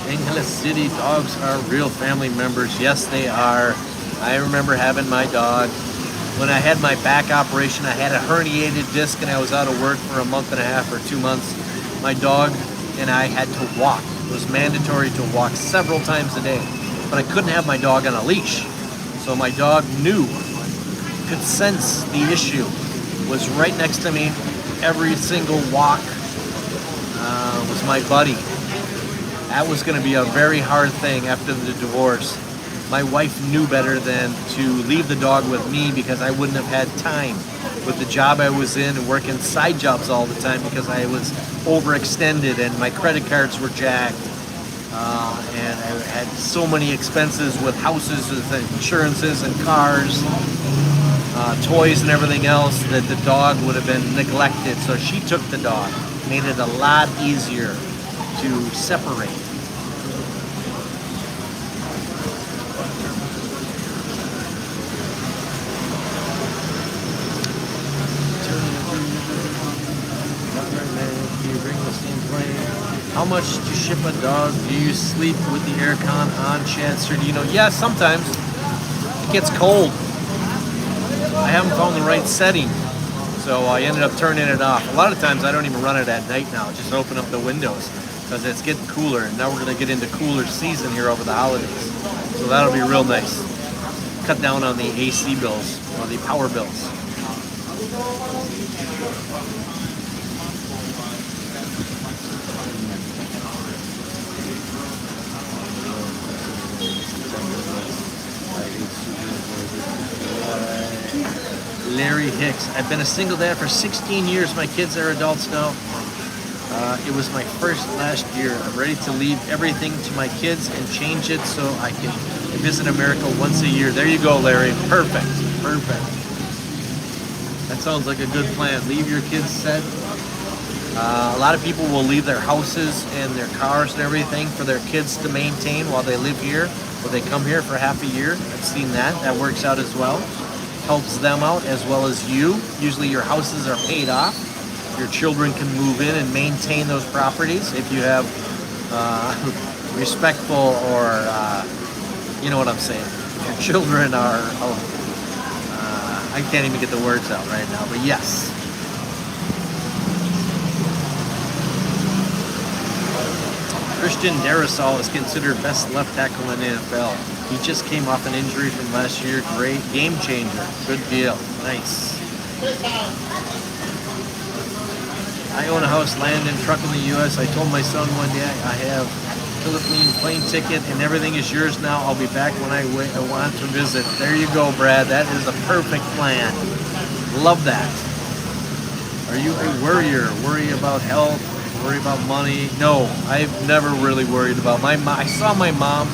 Angeles City dogs are real family members. Yes, they are. I remember having my dog. When I had my back operation, I had a herniated disc and I was out of work for a month and a half or 2 months. My dog and I had to walk. It was mandatory to walk several times a day. But I couldn't have my dog on a leash. So my dog could sense the issue, was right next to me. Every single walk was my buddy. That was going to be a very hard thing after the divorce. My wife knew better than to leave the dog with me because I wouldn't have had time with the job I was in and working side jobs all the time because I was overextended and my credit cards were jacked. and I had so many expenses with houses, with insurances and cars, toys and everything else, that the dog would have been neglected. So she took the dog, made it a lot easier to separate. How much to ship a dog? Do you sleep with the aircon on, Chad? Sir, do you know? Yeah, sometimes it gets cold. I haven't found the right setting, so I ended up turning it off. A lot of times I don't even run it at night now. Just open up the windows because it's getting cooler, and now we're going to get into cooler season here over the holidays. So that'll be real nice. Cut down on the AC bills or the power bills. Larry Hicks. I've been a single dad for 16 years. My kids are adults now. It was my first last year. I'm ready to leave everything to my kids and change it so I can visit America once a year. There you go, Larry. Perfect. Perfect. That sounds like a good plan. Leave your kids set. A lot of people will leave their houses and their cars and everything for their kids to maintain while they live here, or they come here for half a year. I've seen that. That works out as well. Helps them out as well as you. Usually your houses are paid off. Your children can move in and maintain those properties if you have respectful or, you know what I'm saying. If your children are, I can't even get the words out right now, but yes. Christian Darrisaw is considered best left tackle in the NFL. He just came off an injury from last year. Great game changer. Good deal. Nice. I own a house, land, and truck in the U.S. I told my son one day I have Philippine plane ticket and everything is yours now. I'll be back when I want to visit. There you go, Brad. That is a perfect plan. Love that. Are you a worrier? Worry about health? Worry about money? No, I've never really worried about my mom. I saw my mom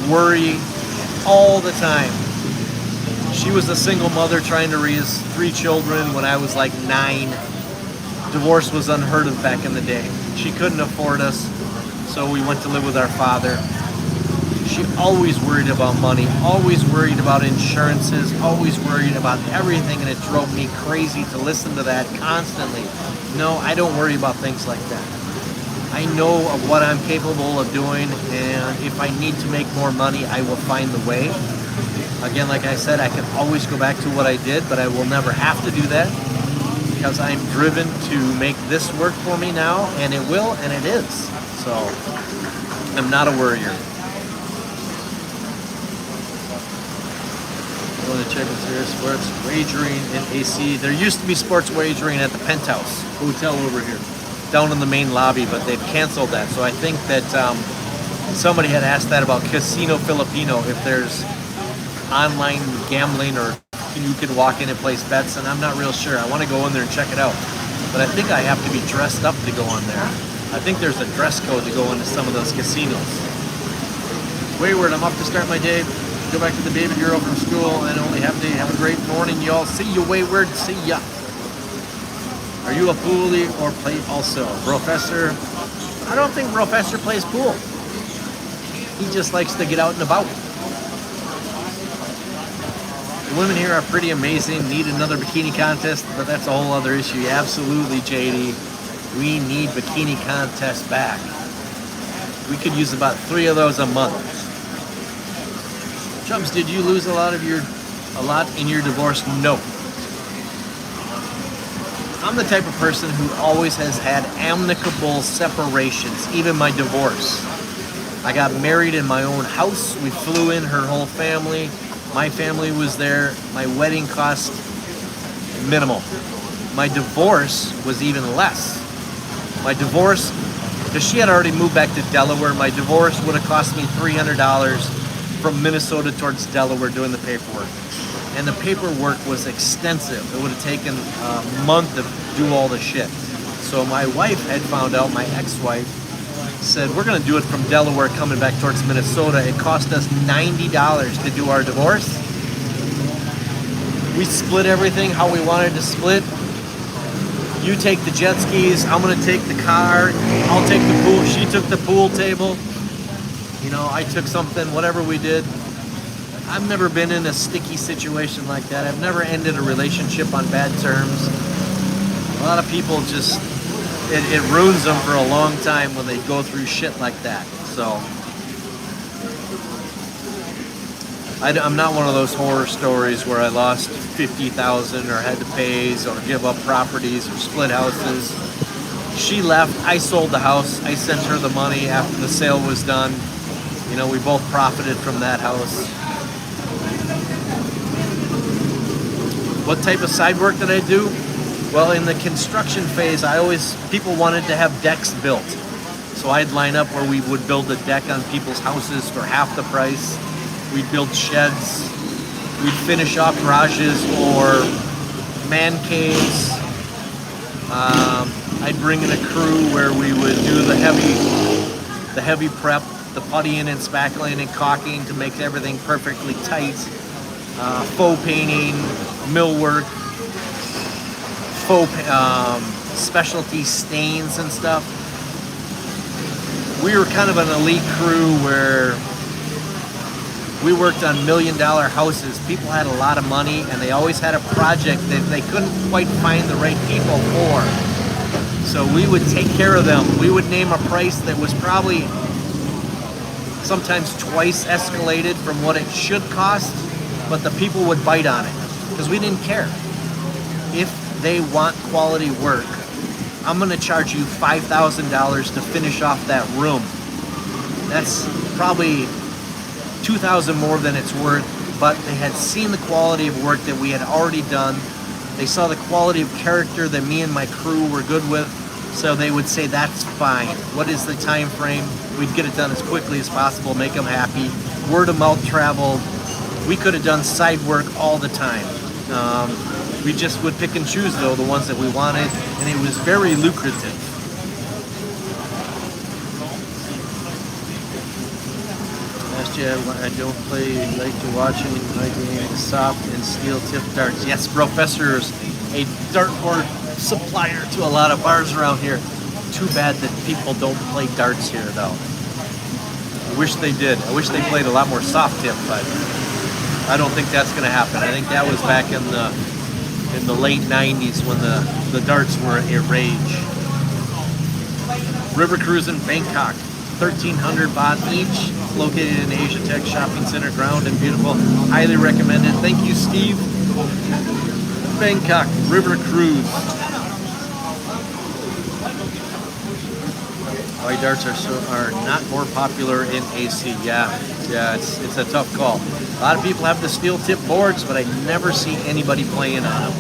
worry all the time. She was a single mother trying to raise 3 children when I was like 9. Divorce was unheard of back in the day. She couldn't afford us, so we went to live with our father. She always worried about money, always worried about insurances, always worried about everything, and it drove me crazy to listen to that constantly. No, I don't worry about things like that. I know of what I'm capable of doing, and if I need to make more money, I will find the way. Again, like I said, I can always go back to what I did, but I will never have to do that because I'm driven to make this work for me now, and it will, and it is. So I'm not a worrier. Going to check with your sports wagering and AC. There used to be sports wagering at the Penthouse Hotel over here, down in the main lobby, but they've canceled that. So I think that somebody had asked that about Casino Filipino, if there's online gambling or you can walk in and place bets, and I'm not real sure. I want to go in there and check it out, but I think I have to be dressed up to go in there. I think there's a dress code to go into some of those casinos. Wayward, I'm up to start my day. Go back to the baby girl from school and only half a day. Have a great morning, y'all. See you, Wayward. See ya. Are you a poolie or play also? Professor, I don't think Professor plays pool. He just likes to get out and about. The women here are pretty amazing. Need another bikini contest, but that's a whole other issue. Absolutely, JD. We need bikini contests back. We could use about 3 of those a month. Chubs, did you lose a lot in your divorce? No. I'm the type of person who always has had amicable separations, even my divorce. I got married in my own house. We flew in her whole family. My family was there. My wedding cost minimal. My divorce was even less. My divorce, because she had already moved back to Delaware, my divorce would have cost me $300 from Minnesota towards Delaware doing the paperwork. And the paperwork was extensive. It would have taken a month to do all the shit. So my wife had found out, my ex-wife, said, we're going to do it from Delaware coming back towards Minnesota. It cost us $90 to do our divorce. We split everything how we wanted to split. You take the jet skis, I'm going to take the car, I'll take the pool, she took the pool table. You know, I took something, whatever we did. I've never been in a sticky situation like that. I've never ended a relationship on bad terms. A lot of people just, it ruins them for a long time when they go through shit like that. So, I'm not one of those horror stories where I lost $50,000 or had to pay or give up properties or split houses. She left, I sold the house, I sent her the money after the sale was done. You know, we both profited from that house. What type of side work did I do? Well, in the construction phase, people wanted to have decks built. So I'd line up where we would build a deck on people's houses for half the price. We'd build sheds. We'd finish off garages or man caves. I'd bring in a crew where we would do the heavy prep, the puttying and spackling and caulking to make everything perfectly tight. Faux painting, millwork, specialty stains and stuff. We were kind of an elite crew where we worked on $1 million houses. People had a lot of money and they always had a project that they couldn't quite find the right people for. So we would take care of them. We would name a price that was probably sometimes twice escalated from what it should cost, but the people would bite on it because we didn't care. If they want quality work, I'm going to charge you $5,000 to finish off that room. That's probably $2,000 more than it's worth, but they had seen the quality of work that we had already done. They saw the quality of character that me and my crew were good with, so they would say, that's fine. What is the time frame? We'd get it done as quickly as possible, make them happy. Word of mouth travel. We could have done side work all the time. We just would pick and choose, though, the ones that we wanted, and it was very lucrative. I don't play, like to watching my game, soft and steel tip darts. Yes, Professor's a dartboard supplier to a lot of bars around here. Too bad that people don't play darts here, though. I wish they did. I wish they played a lot more soft tip, but I don't think that's going to happen. I think that was back in the late 90s when the darts were a rage. River Cruise in Bangkok. 1,300 baht each, located in Asia Tech Shopping Center, ground and beautiful. Highly recommended. Thank you, Steve. Bangkok River Cruise. Why darts are not more popular in AC? Yeah, it's a tough call. A lot of people have the steel tip boards, but I never see anybody playing on them.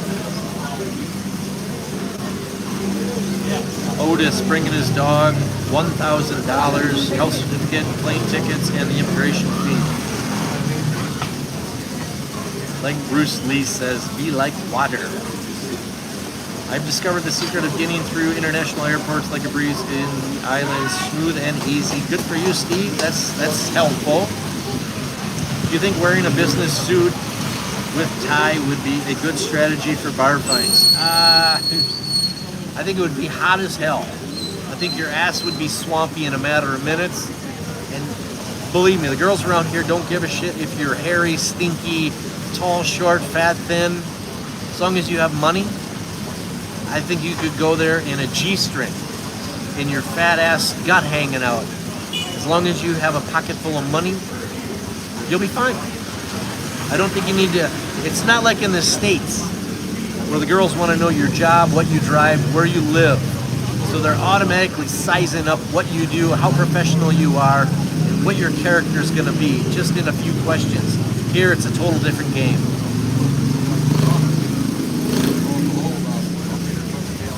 Otis bringing his dog, $1,000, health certificate, plane tickets, and the immigration fee. Like Bruce Lee says, be like water. I've discovered the secret of getting through international airports like a breeze in the islands, smooth and easy. Good for you, Steve. That's helpful. Do you think wearing a business suit with tie would be a good strategy for bar fights? I think it would be hot as hell. I think your ass would be swampy in a matter of minutes. And believe me, the girls around here don't give a shit if you're hairy, stinky, tall, short, fat, thin. As long as you have money, I think you could go there in a G-string, in your fat ass gut hanging out. As long as you have a pocket full of money, you'll be fine. I don't think you need to, it's not like in the States where the girls want to know your job, what you drive, where you live. So they're automatically sizing up what you do, how professional you are, and what your character is going to be, just in a few questions. Here, it's a total different game.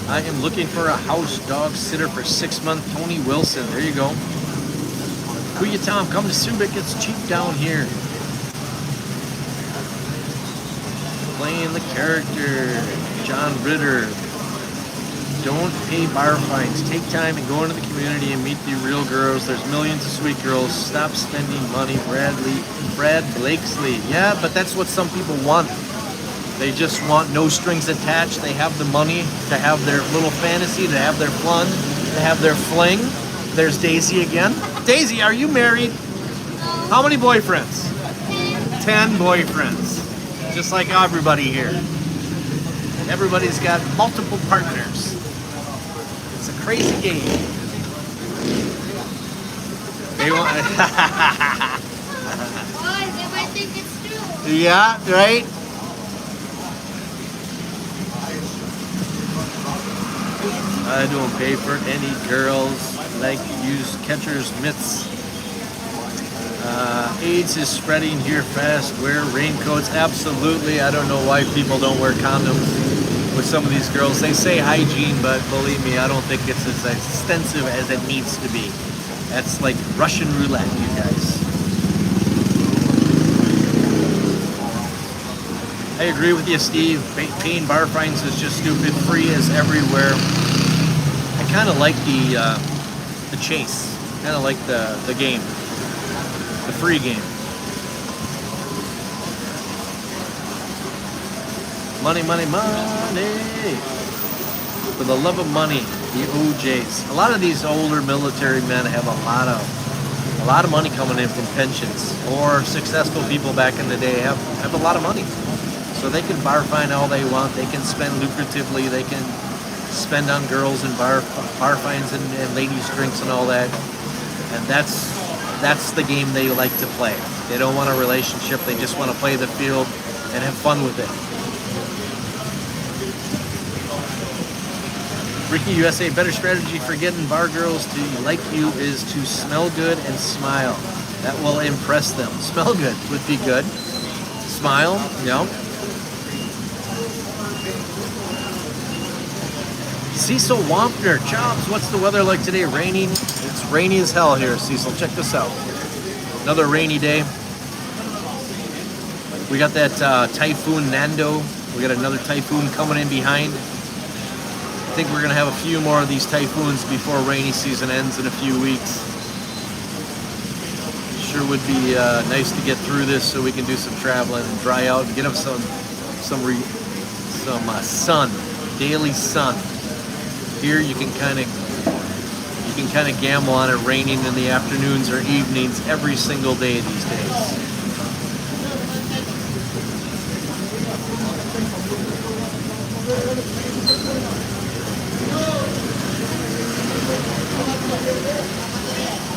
I am looking for a house dog sitter for 6-month Tony Wilson. There you go. Kuya Tom, come to Subic. It's cheap down here. Playing the character, John Ritter. Don't pay bar fines. Take time and go into the community and meet the real girls. There's millions of sweet girls. Stop spending money. Brad Blakesley. Yeah, but that's what some people want. They just want no strings attached. They have the money to have their little fantasy, to have their fun, to have their fling. There's Daisy again. Daisy, are you married? How many boyfriends? 10 boyfriends. Just like everybody here. Everybody's got multiple partners. It's a crazy game. They want. Why? They might think it's true. Yeah, right? I don't pay for any girls like use catcher's mitts. AIDS is spreading here fast. Wear raincoats. Absolutely. I don't know why people don't wear condoms with some of these girls. They say hygiene, but believe me, I don't think it's as extensive as it needs to be. That's like Russian roulette, you guys. I agree with you, Steve. Paying bar fines is just stupid. Free is everywhere. I kind of like the chase. Kind of like the game. The free game. Money, money, money. For the love of money, the OJs. A lot of these older military men have a lot of money coming in from pensions, or successful people back in the day have a lot of money. So they can bar fine all they want. They can spend lucratively. They can spend on girls and bar fines and ladies' drinks and all that. And that's the game they like to play. They don't want a relationship. They just want to play the field and have fun with it. Ricky USA, better strategy for getting bar girls to like you is to smell good and smile. That will impress them. Smell good would be good. Smile, no. Cecil Wampner, Chubs, what's the weather like today? Rainy? It's rainy as hell here, Cecil. Check this out. Another rainy day. We got that Typhoon Nando. We got another typhoon coming in behind. I think we're going to have a few more of these typhoons before rainy season ends in a few weeks. Sure would be nice to get through this so we can do some traveling and dry out and get them some sun, daily sun. Here you can kind of gamble on it raining in the afternoons or evenings every single day these days.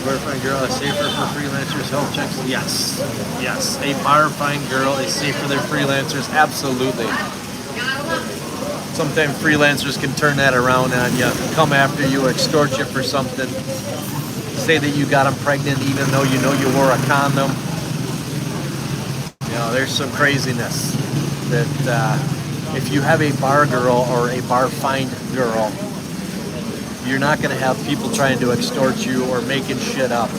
Bar fine girl is safer for freelancers, health checks? Yes. Yes. A bar fine girl is safe for their freelancers? Absolutely. Sometimes freelancers can turn that around on you, come after you, extort you for something, say that you got them pregnant even though you know you wore a condom. You know, there's some craziness that if you have a bar girl or a bar fine girl, you're not going to have people trying to extort you or making shit up.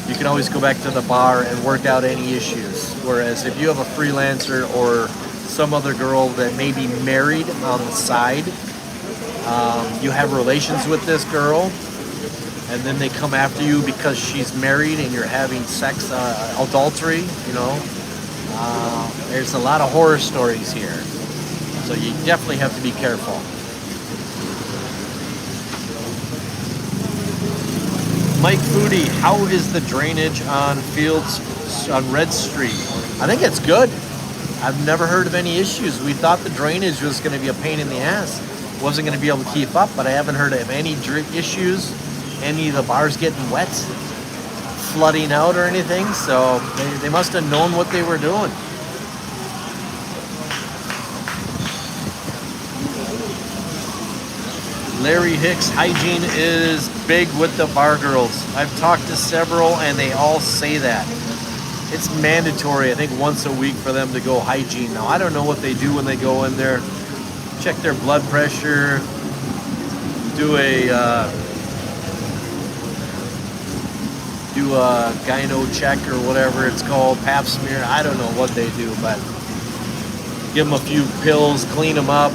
You can always go back to the bar and work out any issues. Whereas if you have a freelancer or some other girl that may be married on the side, you have relations with this girl, and then they come after you because she's married and you're having sex, adultery, you know. There's a lot of horror stories here. So you definitely have to be careful. Mike Foodie, how is the drainage on Fields on Red Street? I think it's good. I've never heard of any issues. We thought the drainage was going to be a pain in the ass. Wasn't going to be able to keep up, but I haven't heard of any issues. Any of the bars getting wet, flooding out or anything. So they must have known what they were doing. Larry Hicks, hygiene is big with the bar girls. I've talked to several and they all say that. It's mandatory, I think, once a week for them to go hygiene. Now, I don't know what they do when they go in there. Check their blood pressure, do a gyno check or whatever it's called, pap smear. I don't know what they do, but give them a few pills, clean them up.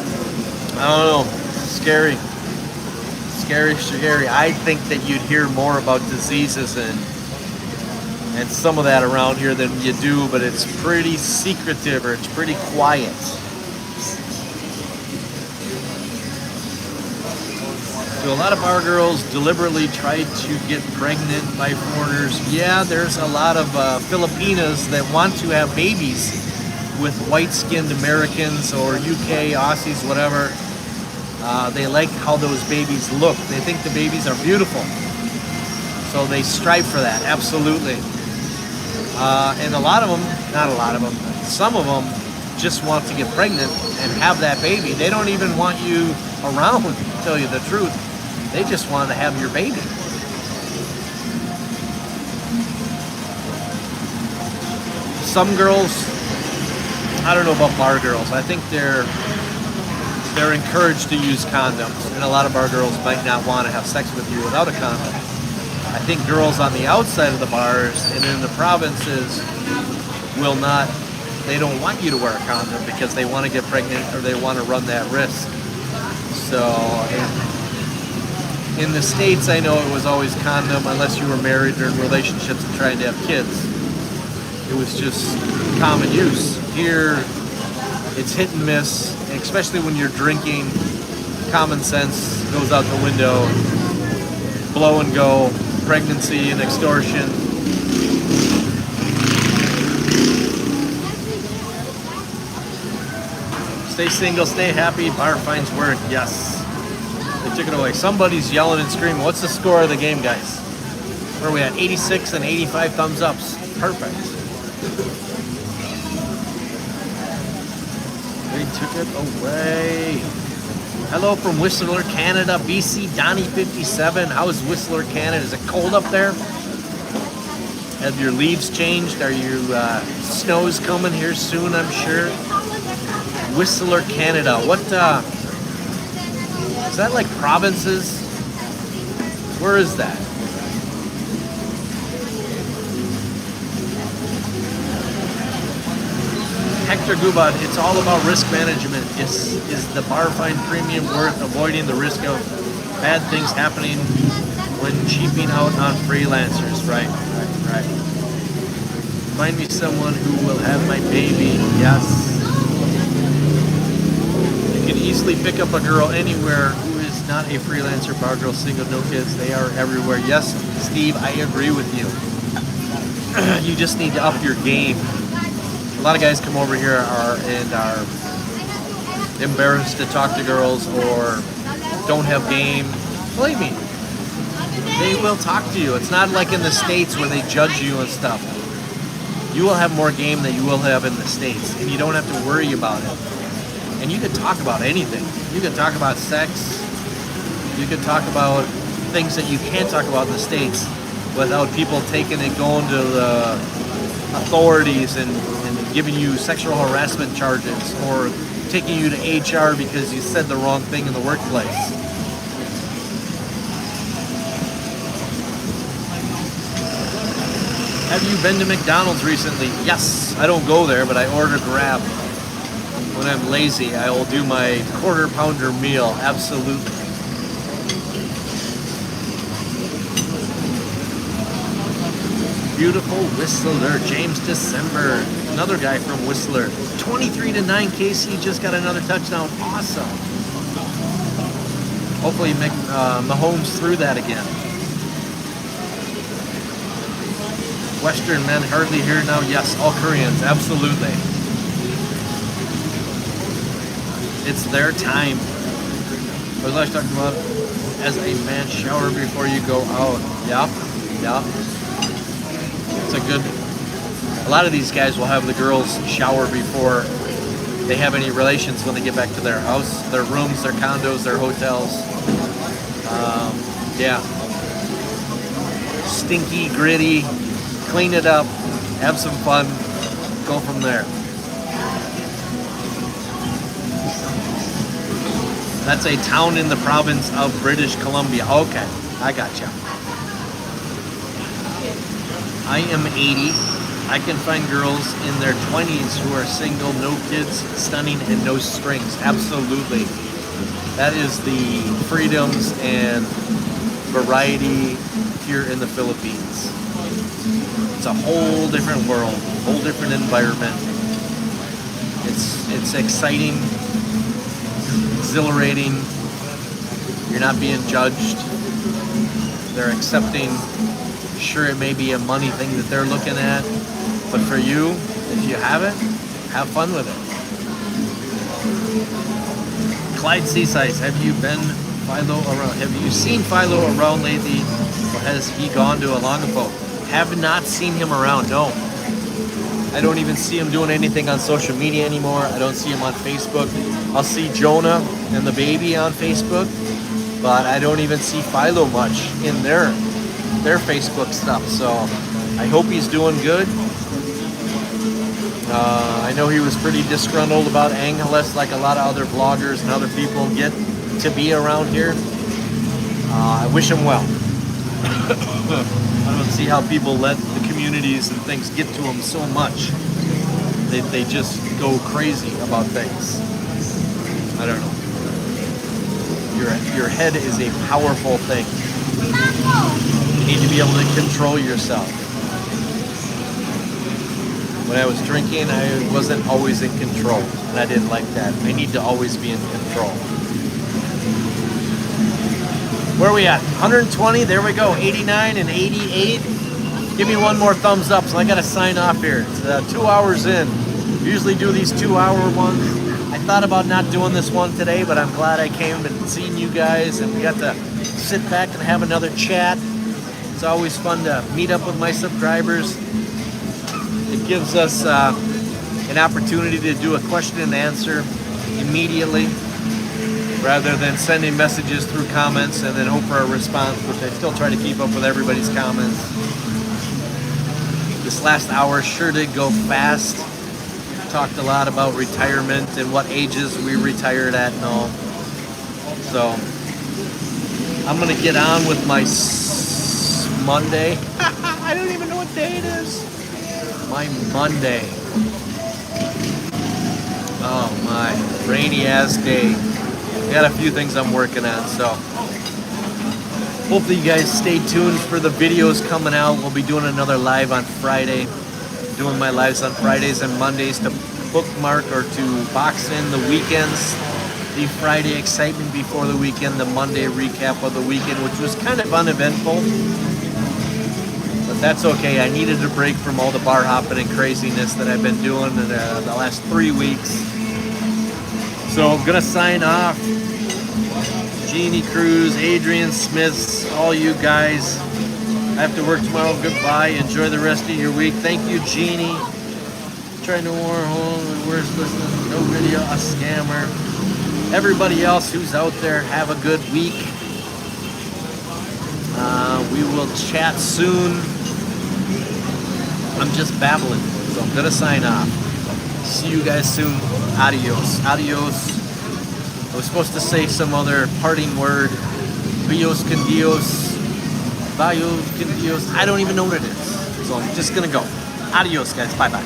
I don't know. It's scary. Scary, scary. I think that you'd hear more about diseases and some of that around here than you do, but it's pretty secretive or it's pretty quiet. Do a lot of bar girls deliberately try to get pregnant by foreigners? Yeah, there's a lot of Filipinas that want to have babies with white-skinned Americans or UK, Aussies, whatever. They like how those babies look. They think the babies are beautiful. So they strive for that, absolutely. And a lot of them, not a lot of them, some of them just want to get pregnant and have that baby. They don't even want you around, to tell you the truth. They just want to have your baby. Some girls, I don't know about bar girls. I think they're encouraged to use condoms, and a lot of bar girls might not want to have sex with you without a condom. I think girls on the outside of the bars and in the provinces will not, they don't want you to wear a condom because they want to get pregnant or they want to run that risk. So in the States, I know it was always condom unless you were married or in relationships and trying to have kids. It was just common use. Here, it's hit and miss, especially when you're drinking. Common sense goes out the window. Blow and go, pregnancy and extortion. Stay single, stay happy, bar finds work, yes. They took it away. Somebody's yelling and screaming. What's the score of the game, guys? Where are we at? 86 and 85 thumbs ups. Perfect. They took it away. Hello from Whistler, Canada. BC Donnie 57. How is Whistler, Canada? Is it cold up there? Have your leaves changed? Are you snow's coming here soon, I'm sure? Whistler, Canada. What is that, like provinces? Where is that? Hector Gubad, it's all about risk management. Is the bar fine premium worth avoiding the risk of bad things happening when cheaping out on freelancers? Right. Find me someone who will have my baby. Yes. You can easily pick up a girl anywhere who is not a freelancer, bar girl, single, no kids. They are everywhere. Yes, Steve, I agree with you. You just need to up your game. A lot of guys come over here are embarrassed to talk to girls or don't have game. Believe me, they will talk to you. It's not like in the States where they judge you and stuff. You will have more game than you will have in the States, and you don't have to worry about it. And you can talk about anything. You can talk about sex. You can talk about things that you can't talk about in the States without people taking it, going to the authorities and giving you sexual harassment charges or taking you to HR because you said the wrong thing in the workplace. Have you been to McDonald's recently? Yes. I don't go there, but I order Grab. When I'm lazy, I will do my quarter pounder meal. Absolutely. Beautiful Whistler, James December. Another guy from Whistler. 23-9, KC just got another touchdown. Awesome. Hopefully Mahomes threw that again. Western men hardly here now. Yes, all Koreans, absolutely. It's their time. What was I talking about? As a man, shower before you go out. Yep. It's a good. A lot of these guys will have the girls shower before they have any relations when they get back to their house, their rooms, their condos, their hotels. Yeah. Stinky, gritty, clean it up, have some fun, go from there. That's a town in the province of British Columbia. Okay, I gotcha. I am 80. I can find girls in their 20s who are single, no kids, stunning, and no strings. Absolutely. That is the freedoms and variety here in the Philippines. It's a whole different world, whole different environment. It's exciting, exhilarating. You're not being judged. They're accepting. Sure, it may be a money thing that they're looking at, but for you, if you have it, have fun with it. Clyde Seasides, have you been Philo around? Have you seen Philo around lately, or has he gone to Olongapo? Have not seen him around, no. I don't even see him doing anything on social media anymore. I don't see him on Facebook. I'll see Jonah and the baby on Facebook, but I don't even see Philo much in their Facebook stuff. So I hope he's doing good. I know he was pretty disgruntled about Angeles, like a lot of other vloggers and other people get to be around here. I wish him well. I don't see how people let the communities and things get to them so much. They just go crazy about things. I don't know. Your head is a powerful thing. You need to be able to control yourself. When I was drinking, I wasn't always in control, and I didn't like that. I need to always be in control. Where are we at? 120, there we go. 89 and 88. Give me one more thumbs up, so I gotta sign off here. It's 2 hours in. Usually do these 2-hour ones. I thought about not doing this one today, but I'm glad I came and seen you guys, and we got to sit back and have another chat. It's always fun to meet up with my subscribers. It gives us an opportunity to do a question and answer immediately, rather than sending messages through comments and then hope for a response, which I still try to keep up with everybody's comments. This last hour sure did go fast. Talked a lot about retirement and what ages we retired at and all. So I'm gonna get on with my Monday. I don't even know what day it is. My Monday. Oh my, rainy ass day. I got a few things I'm working on, so hopefully you guys stay tuned for the videos coming out. We'll be doing another live on Friday. Doing my lives on Fridays and Mondays to bookmark or to box in the weekends. The Friday excitement before the weekend, the Monday recap of the weekend, which was kind of uneventful. But that's okay. I needed a break from all the bar hopping and craziness that I've been doing in the last 3 weeks. So I'm gonna sign off. Jeannie Cruz, Adrian Smiths, all you guys. I have to work tomorrow. Goodbye. Enjoy the rest of your week. Thank you, Jeannie. Trying to warn home. Where's listening? No video. A scammer. Everybody else who's out there, have a good week. We will chat soon. I'm just babbling, so I'm gonna sign off. See you guys soon. Adios. Adios. I was supposed to say some other parting word. Bios con Dios. Bios con Dios. I don't even know what it is. So I'm just gonna go. Adios, guys. Bye-bye.